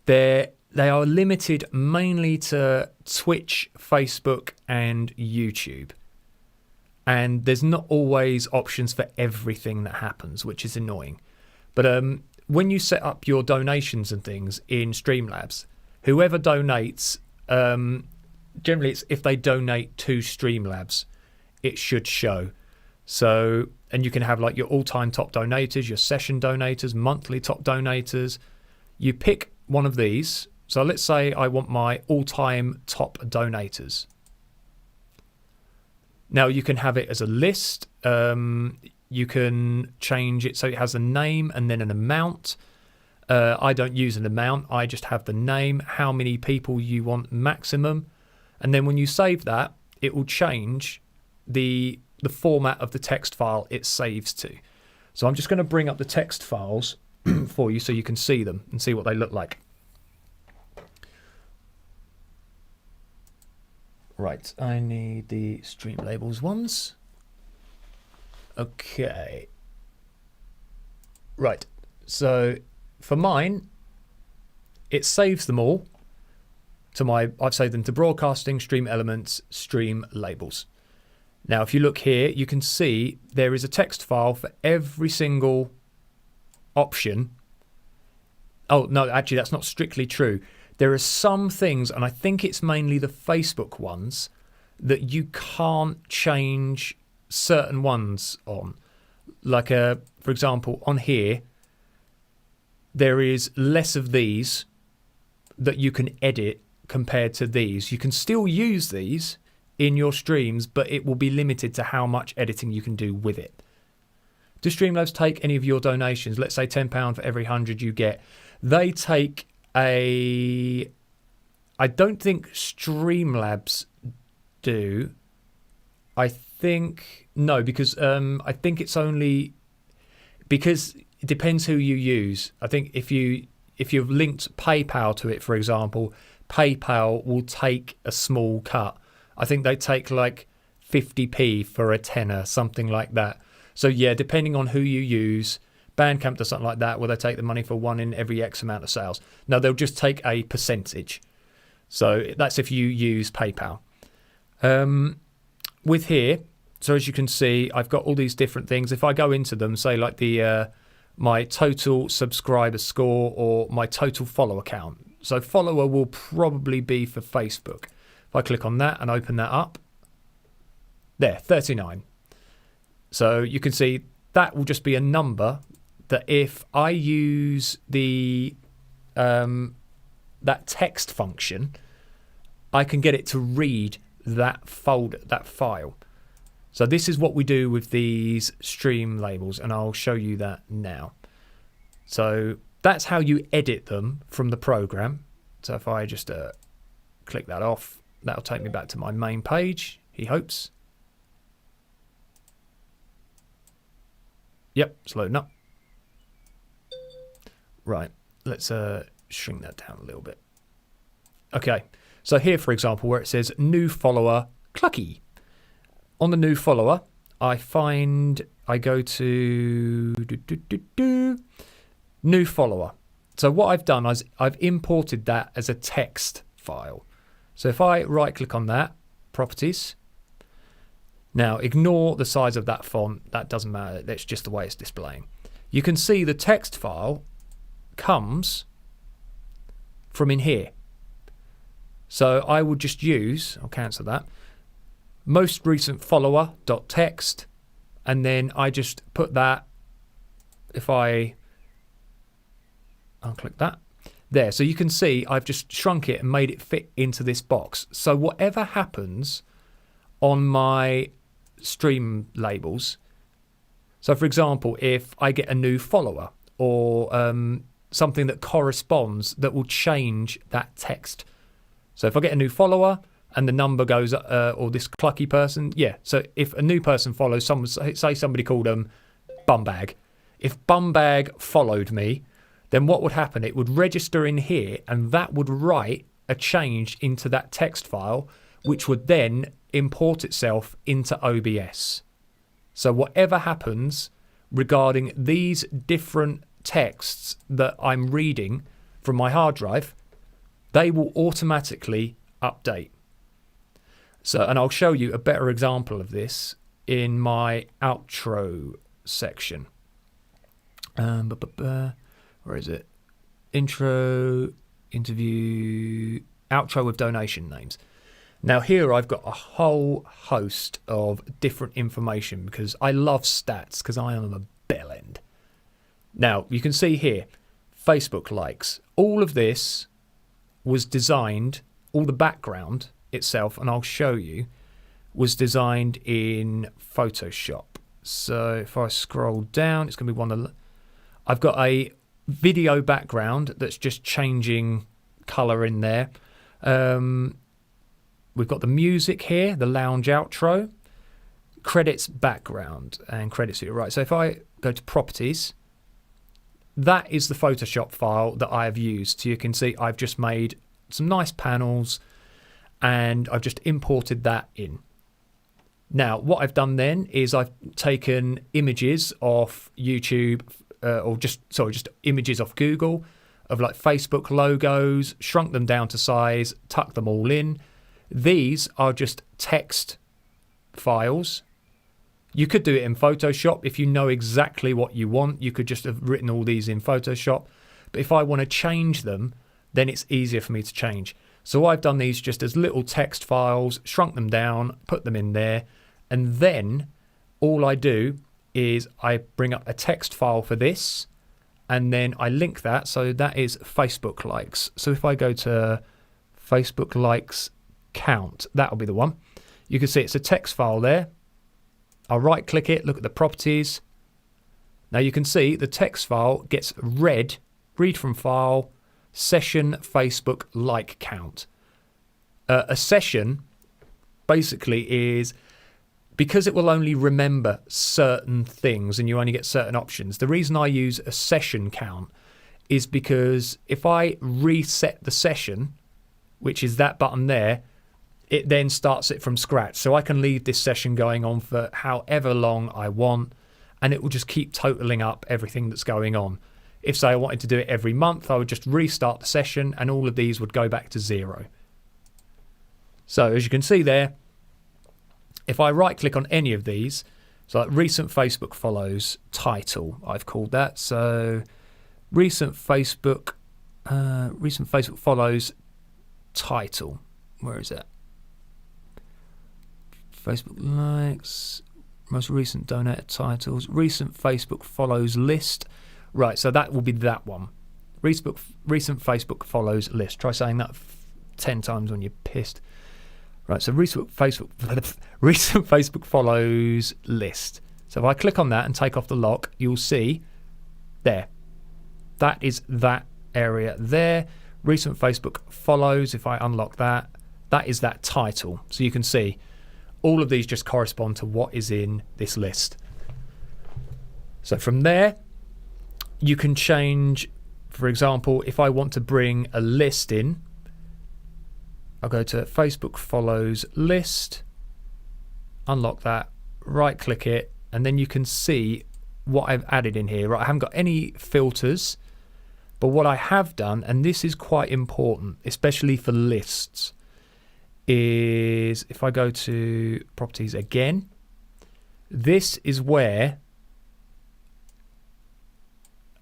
They are limited mainly to Twitch, Facebook and YouTube. And there's not always options for everything that happens, which is annoying. But when you set up your donations and things in Streamlabs, whoever donates, generally it's if they donate to Streamlabs, it should show. So, and you can have like your all-time top donators, your session donators, monthly top donators. You pick one of these. So let's say I want my all-time top donators. Now you can have it as a list. You can change it so it has a name and then an amount. I don't use an amount. I just have the name, how many people you want maximum. And then when you save that, it will change the format of the text file it saves to. So I'm just going to bring up the text files for you so you can see them and see what they look like. Right, I need the stream labels ones. Okay. Right, so for mine, it saves them all to I've saved them to broadcasting, stream elements, stream labels. Now, if you look here, you can see there is a text file for every single option. Oh, no, actually, that's not strictly true. There are some things, and I think it's mainly the Facebook ones, that you can't change certain ones on. Like, for example, on here, there is less of these that you can edit compared to these. You can still use these in your streams, but it will be limited to how much editing you can do with it. Do Streamlabs take any of your donations? Let's say £10 for every 100 you get. They take I don't think Streamlabs do. I think no, because I think it's only because it depends who you use. I think if you've linked PayPal to it, for example, PayPal will take a small cut. I think they take like 50p for a tenner, something like that. So yeah, depending on who you use. Bandcamp does something like that where they take the money for one in every X amount of sales. No, they'll just take a percentage. So that's if you use PayPal. With here, so as you can see, I've got all these different things. If I go into them, say like my total subscriber score or my total follower count. So follower will probably be for Facebook. If I click on that and open that up, there, 39. So you can see that will just be a number that if I use the that text function, I can get it to read that folder, that file. So this is what we do with these stream labels, and I'll show you that now. So that's how you edit them from the program. So if I just click that off, that'll take me back to my main page, he hopes. Yep, it's loading up. Right, let's shrink that down a little bit. Okay, so here, for example, where it says new follower, Clucky. On the new follower, I go to new follower. So what I've done is I've imported that as a text file. So if I right click on that, properties. Now ignore the size of that font, that doesn't matter, that's just the way it's displaying. You can see the text file comes from in here. So I would just use, I'll cancel that, most recent follower.text, and then I just put that, if I'll click that, there. So you can see I've just shrunk it and made it fit into this box. So whatever happens on my stream labels, so for example, if I get a new follower or something that corresponds that will change that text. So if I get a new follower and the number goes, or this Clucky person, yeah. So if a new person follows someone, say somebody called Bumbag. If Bumbag followed me, then what would happen? It would register in here, and that would write a change into that text file, which would then import itself into OBS. So whatever happens regarding these different texts that I'm reading from my hard drive, they will automatically update. So, and I'll show you a better example of this in my outro section. Where is it? Intro, interview, outro with donation names. Now here I've got a whole host of different information because I love stats because I am a bellend. Now you can see here, Facebook likes. all of this was designed, all the background itself, and I'll show you, was designed in Photoshop. So if I scroll down, it's going to be one of the... I've got a video background that's just changing colour in there. We've got the music here, the lounge outro, credits background, and credits here. Right, so if I go to properties, that is the Photoshop file that I have used. So you can see I've just made some nice panels and I've just imported that in. Now, what I've done then is I've taken images off YouTube, just images off Google of like Facebook logos, shrunk them down to size, tucked them all in. These are just text files. You could do it in Photoshop if you know exactly what you want. You could just have written all these in Photoshop. But if I want to change them, then it's easier for me to change. So I've done these just as little text files, shrunk them down, put them in there, and then all I do is I bring up a text file for this, and then I link that. So that is Facebook likes. So if I go to Facebook likes count, that'll be the one. You can see it's a text file there. I'll right click it, look at the properties. Now you can see the text file gets read from file, session Facebook like count. A session basically is, because it will only remember certain things and you only get certain options. The reason I use a session count is because if I reset the session, which is that button there, it then starts it from scratch. So I can leave this session going on for however long I want, and it will just keep totaling up everything that's going on. If, say, I wanted to do it every month, I would just restart the session and all of these would go back to 0. So as you can see there, if I right click on any of these, so like recent Facebook follows title, I've called that. So recent Facebook follows title. Where is that? Facebook likes, most recent donated titles, recent Facebook follows list. Right, so that will be that one. Recent Facebook follows list. Try saying that 10 times when you're pissed. Right, so recent Facebook follows list. So if I click on that and take off the lock, you'll see there. That is that area there. Recent Facebook follows, if I unlock that, that is that title. So you can see all of these just correspond to what is in this list. So from there, you can change, for example, if I want to bring a list in, I'll go to Facebook follows list, unlock that, right click it, and then you can see what I've added in here. Right, I haven't got any filters, but what I have done, and this is quite important, especially for lists, is if I go to properties again, this is where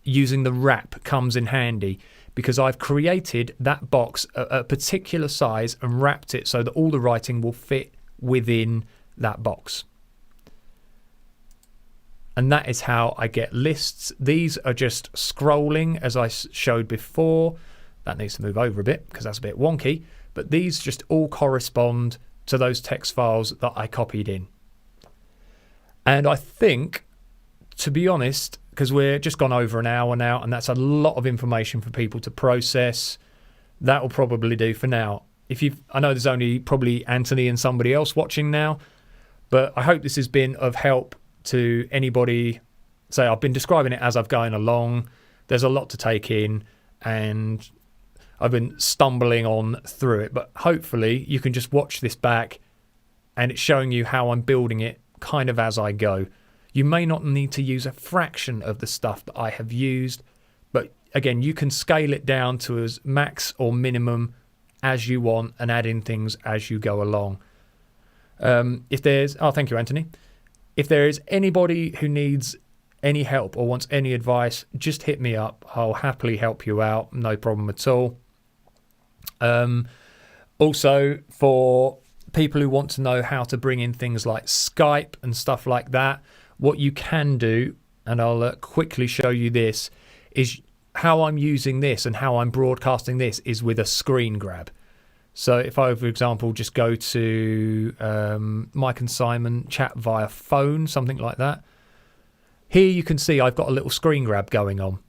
using the wrap comes in handy, because I've created that box a particular size and wrapped it so that all the writing will fit within that box. And that is how I get lists. These are just scrolling as I showed before. That needs to move over a bit because that's a bit wonky. But these just all correspond to those text files that I copied in. And I think, to be honest, because we're just gone over an hour now, and that's a lot of information for people to process, that will probably do for now. I know there's only probably Anthony and somebody else watching now, but I hope this has been of help to anybody. Say, I've been describing it as I've going along. There's a lot to take in, and I've been stumbling on through it, but hopefully you can just watch this back and it's showing you how I'm building it kind of as I go. You may not need to use a fraction of the stuff that I have used, but again, you can scale it down to as max or minimum as you want and add in things as you go along. Thank you, Anthony. If there is anybody who needs any help or wants any advice, just hit me up. I'll happily help you out. No problem at all. Also, for people who want to know how to bring in things like Skype and stuff like that, what you can do, and I'll quickly show you this, is how I'm using this and how I'm broadcasting this is with a screen grab. So if I, for example, just go to Mike and Simon chat via phone, something like that. Here you can see I've got a little screen grab going on.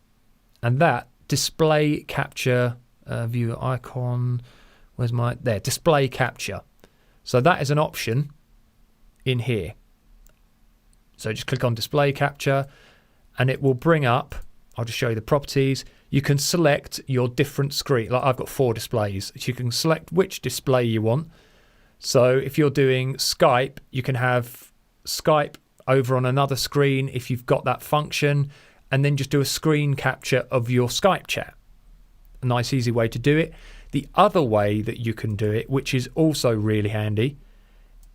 And that display capture viewer icon, where's my, there, display capture. So that is an option in here. So just click on display capture and it will bring up, I'll just show you the properties. You can select your different screen. Like I've got 4 displays. So you can select which display you want. So if you're doing Skype, you can have Skype over on another screen if you've got that function, and then just do a screen capture of your Skype chat. A nice easy way to do it. The other way that you can do it, which is also really handy,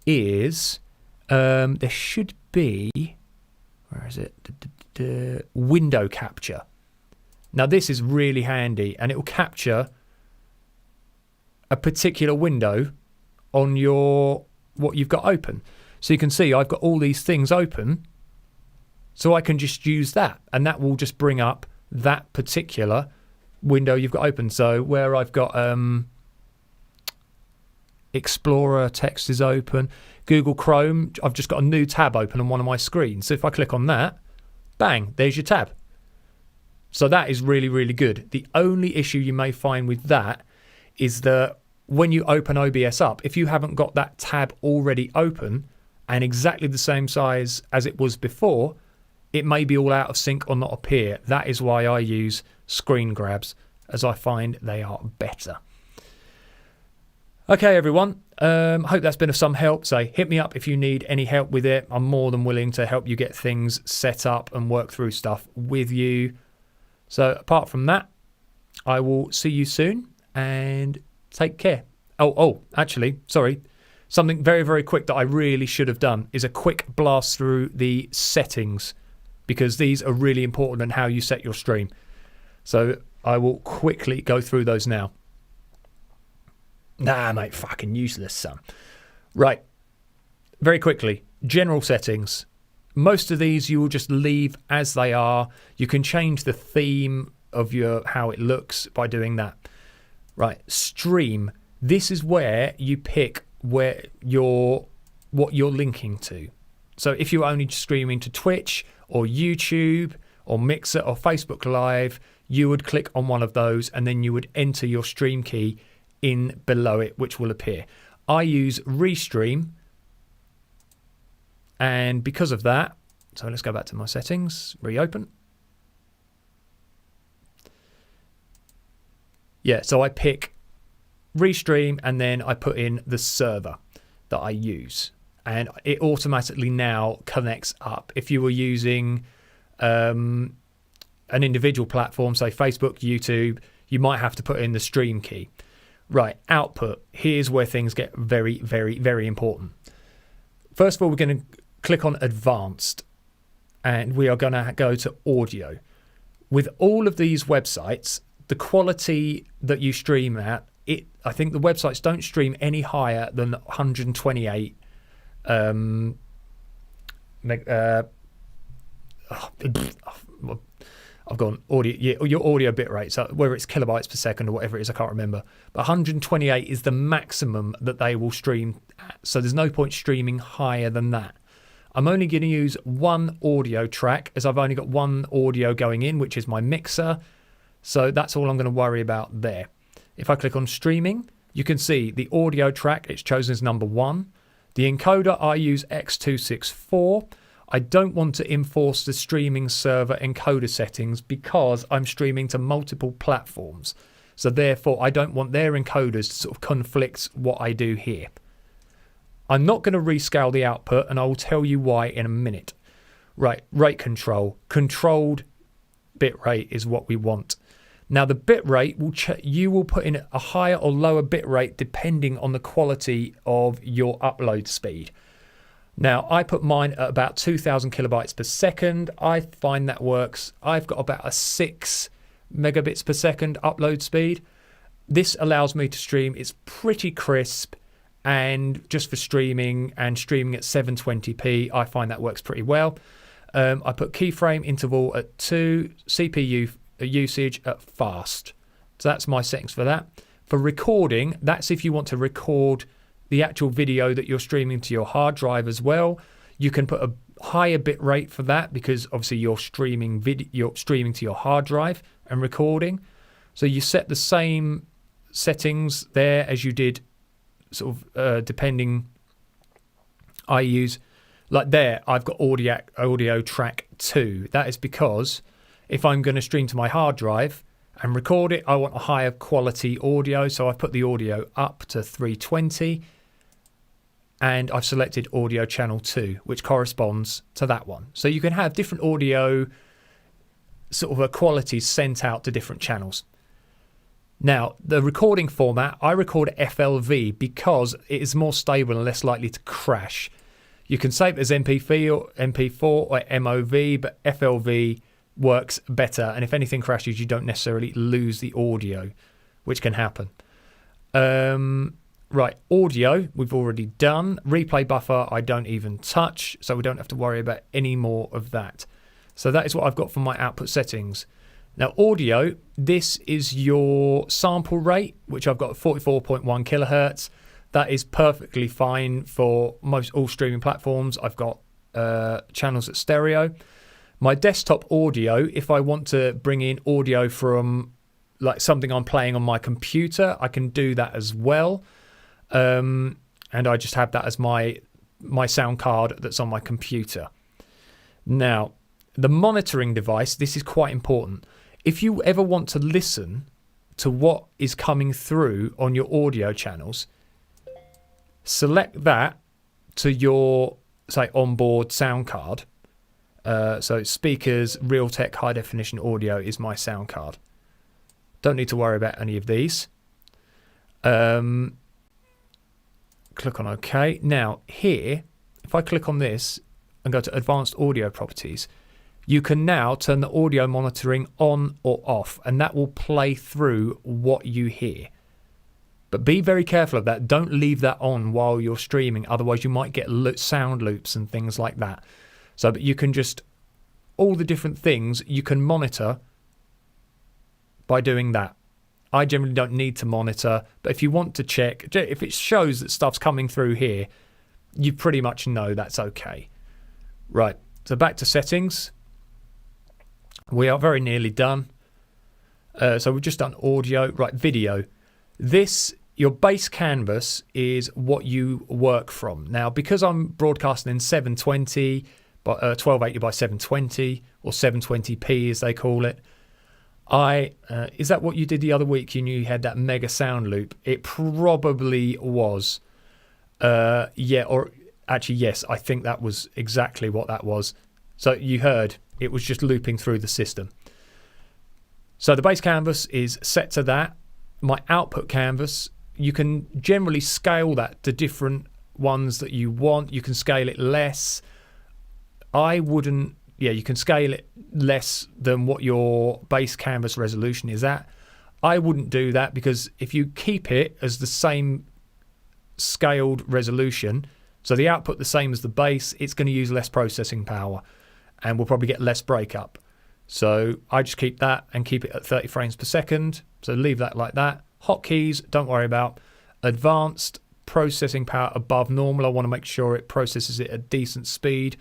is there should be, where is it? Window capture. Now this is really handy and it will capture a particular window on your what you've got open. So you can see I've got all these things open, so I can just use that and that will just bring up that particular window you've got open. So where I've got Explorer text is open, Google Chrome, I've just got a new tab open on one of my screens. So if I click on that, bang, there's your tab. So that is really, really good. The only issue you may find with that is that when you open OBS up, if you haven't got that tab already open and exactly the same size as it was before, it may be all out of sync or not appear. That is why I use screen grabs, as I find they are better. Okay, everyone. Hope that's been of some help. So hit me up if you need any help with it. I'm more than willing to help you get things set up and work through stuff with you. So apart from that, I will see you soon and take care. Oh, actually, sorry. Something very, very quick that I really should have done is a quick blast through the settings, because these are really important in how you set your stream. So I will quickly go through those now. Nah, mate, fucking useless, son. Right, very quickly, general settings. Most of these you will just leave as they are. You can change the theme of your how it looks by doing that. Right, stream. This is where you pick what you're linking to. So if you're only streaming to Twitch or YouTube or Mixer or Facebook Live, you would click on one of those and then you would enter your stream key in below it, which will appear. I use Restream, and because of that, so let's go back to my settings, reopen. Yeah, so I pick Restream and then I put in the server that I use, and it automatically now connects up. If you were using an individual platform, say Facebook, YouTube, you might have to put in the stream key. Right, output. Here's where things get very, very, very important. First of all, we're going to click on advanced and we are going to go to audio. With all of these websites, the quality that you stream at, I think the websites don't stream any higher than 128 I've gone audio, your audio bit rate, so whether it's kilobytes per second or whatever it is, I can't remember. But 128 is the maximum that they will stream at, so there's no point streaming higher than that. I'm only going to use one audio track, as I've only got one audio going in, which is my mixer, so that's all I'm going to worry about there. If I click on streaming, you can see the audio track, it's chosen as number 1. The encoder, I use X264. I don't want to enforce the streaming server encoder settings because I'm streaming to multiple platforms. So therefore, I don't want their encoders to sort of conflict what I do here. I'm not going to rescale the output, and I will tell you why in a minute. Right, rate control. Controlled bit rate is what we want. Now the bit rate, you will put in a higher or lower bit rate depending on the quality of your upload speed. Now, I put mine at about 2,000 kilobytes per second. I find that works. I've got about a 6 megabits per second upload speed. This allows me to stream. It's pretty crisp, and just for streaming and streaming at 720p, I find that works pretty well. I put keyframe interval at 2, CPU usage at fast. So that's my settings for that. For recording, that's if you want to record the actual video that you're streaming to your hard drive as well. You can put a higher bit rate for that because obviously you're streaming to your hard drive and recording. So you set the same settings there as you did sort of depending. I use like there I've got audio track 2. That is because if I'm going to stream to my hard drive and record it, I want a higher quality audio, so I've put the audio up to 320 and I've selected audio channel 2, which corresponds to that one. So you can have different audio sort of qualities sent out to different channels. Now, the recording format, I record FLV because it is more stable and less likely to crash. You can save it as MP4 or MOV, but FLV works better. And if anything crashes, you don't necessarily lose the audio, which can happen. Right, audio, we've already done. Replay buffer, I don't even touch, so we don't have to worry about any more of that. So that is what I've got for my output settings. Now, audio, this is your sample rate, which I've got 44.1 kilohertz. That is perfectly fine for most all streaming platforms. I've got channels at stereo. My desktop audio, if I want to bring in audio from like something I'm playing on my computer, I can do that as well. And I just have that as my sound card that's on my computer. Now, the monitoring device, this is quite important. If you ever want to listen to what is coming through on your audio channels, select that to your, say, onboard sound card. So speakers, Realtek high definition audio is my sound card. Don't need to worry about any of these. Click on OK. Now here, if I click on this and go to advanced audio properties, you can now turn the audio monitoring on or off, and that will play through what you hear. But be very careful of that. Don't leave that on while you're streaming, otherwise you might get sound loops and things like that. So that you can just, all the different things you can monitor by doing that. I generally don't need to monitor, but if you want to check, if it shows that stuff's coming through here, you pretty much know that's okay. Right, so back to settings. We are very nearly done. So we've just done audio. Right, video. This, your base canvas is what you work from. Now, because I'm broadcasting in 720, 1280 by 720, or 720p as they call it, is that what you did the other week? You knew you had that mega sound loop. It probably was. Yeah, or actually, yes, I think that was exactly what that was. So you heard it was just looping through the system. So the base canvas is set to that. My output canvas, you can generally scale that to different ones that you want. You can scale it less. I wouldn't. Yeah, you can scale it less than what your base canvas resolution is at. I wouldn't do that because if you keep it as the same scaled resolution, so the output the same as the base, it's going to use less processing power and we'll probably get less breakup. So I just keep that and keep it at 30 frames per second. So leave that like that. Hotkeys, don't worry about. Advanced processing power above normal. I want to make sure it processes it at decent speed.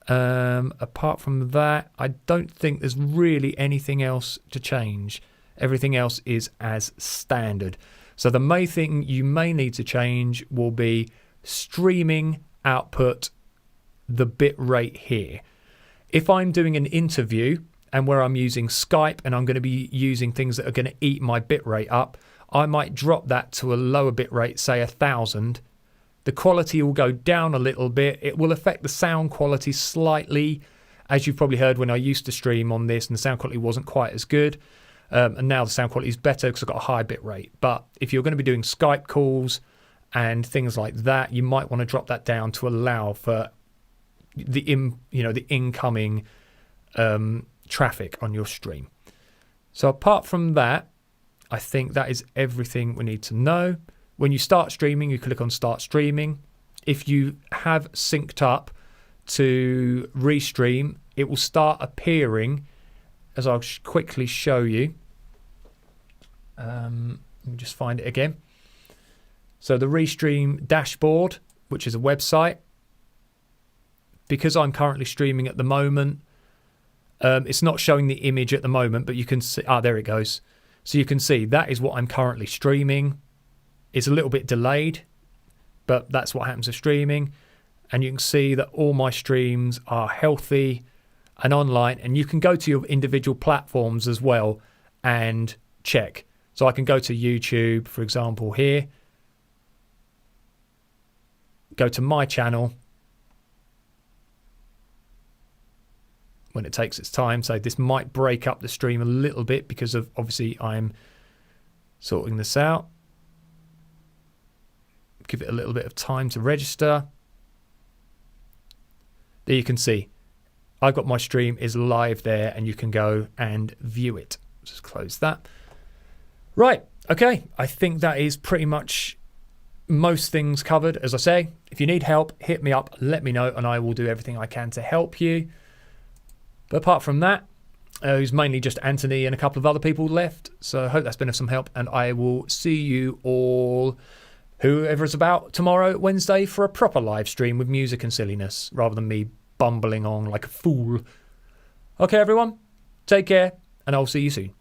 Apart from that, I don't think there's really anything else to change. Everything else is as standard. So the main thing you may need to change will be streaming output, the bit rate here. If I'm doing an interview and where I'm using Skype and I'm going to be using things that are going to eat my bit rate up, I might drop that to a lower bit rate, say 1000. The quality will go down a little bit. It will affect the sound quality slightly, as you've probably heard when I used to stream on this and the sound quality wasn't quite as good. And now the sound quality is better because I've got a high bit rate. But if you're going to be doing Skype calls and things like that, you might want to drop that down to allow for the incoming traffic on your stream. So apart from that, I think that is everything we need to know. When you start streaming, you click on Start Streaming. If you have synced up to Restream, it will start appearing as I'll quickly show you. Let me just find it again. So the Restream dashboard, which is a website, because I'm currently streaming at the moment, it's not showing the image at the moment, but you can see, there it goes. So you can see that is what I'm currently streaming. It's a little bit delayed, but that's what happens with streaming. And you can see that all my streams are healthy and online, and you can go to your individual platforms as well and check. So I can go to YouTube, for example, here, go to my channel. When it takes its time, so this might break up the stream a little bit because of obviously I'm sorting this out. Give it a little bit of time to register. There you can see I've got my stream is live there, and you can go and view it. Just close that. Right, okay, I think that is pretty much most things covered. As I say, if you need help, hit me up, let me know, and I will do everything I can to help you. But apart from that, it's mainly just Anthony and a couple of other people left. So I hope that's been of some help, and I will see you all, whoever is about, tomorrow, Wednesday, for a proper live stream with music and silliness, rather than me bumbling on like a fool. Okay, everyone, take care, and I'll see you soon.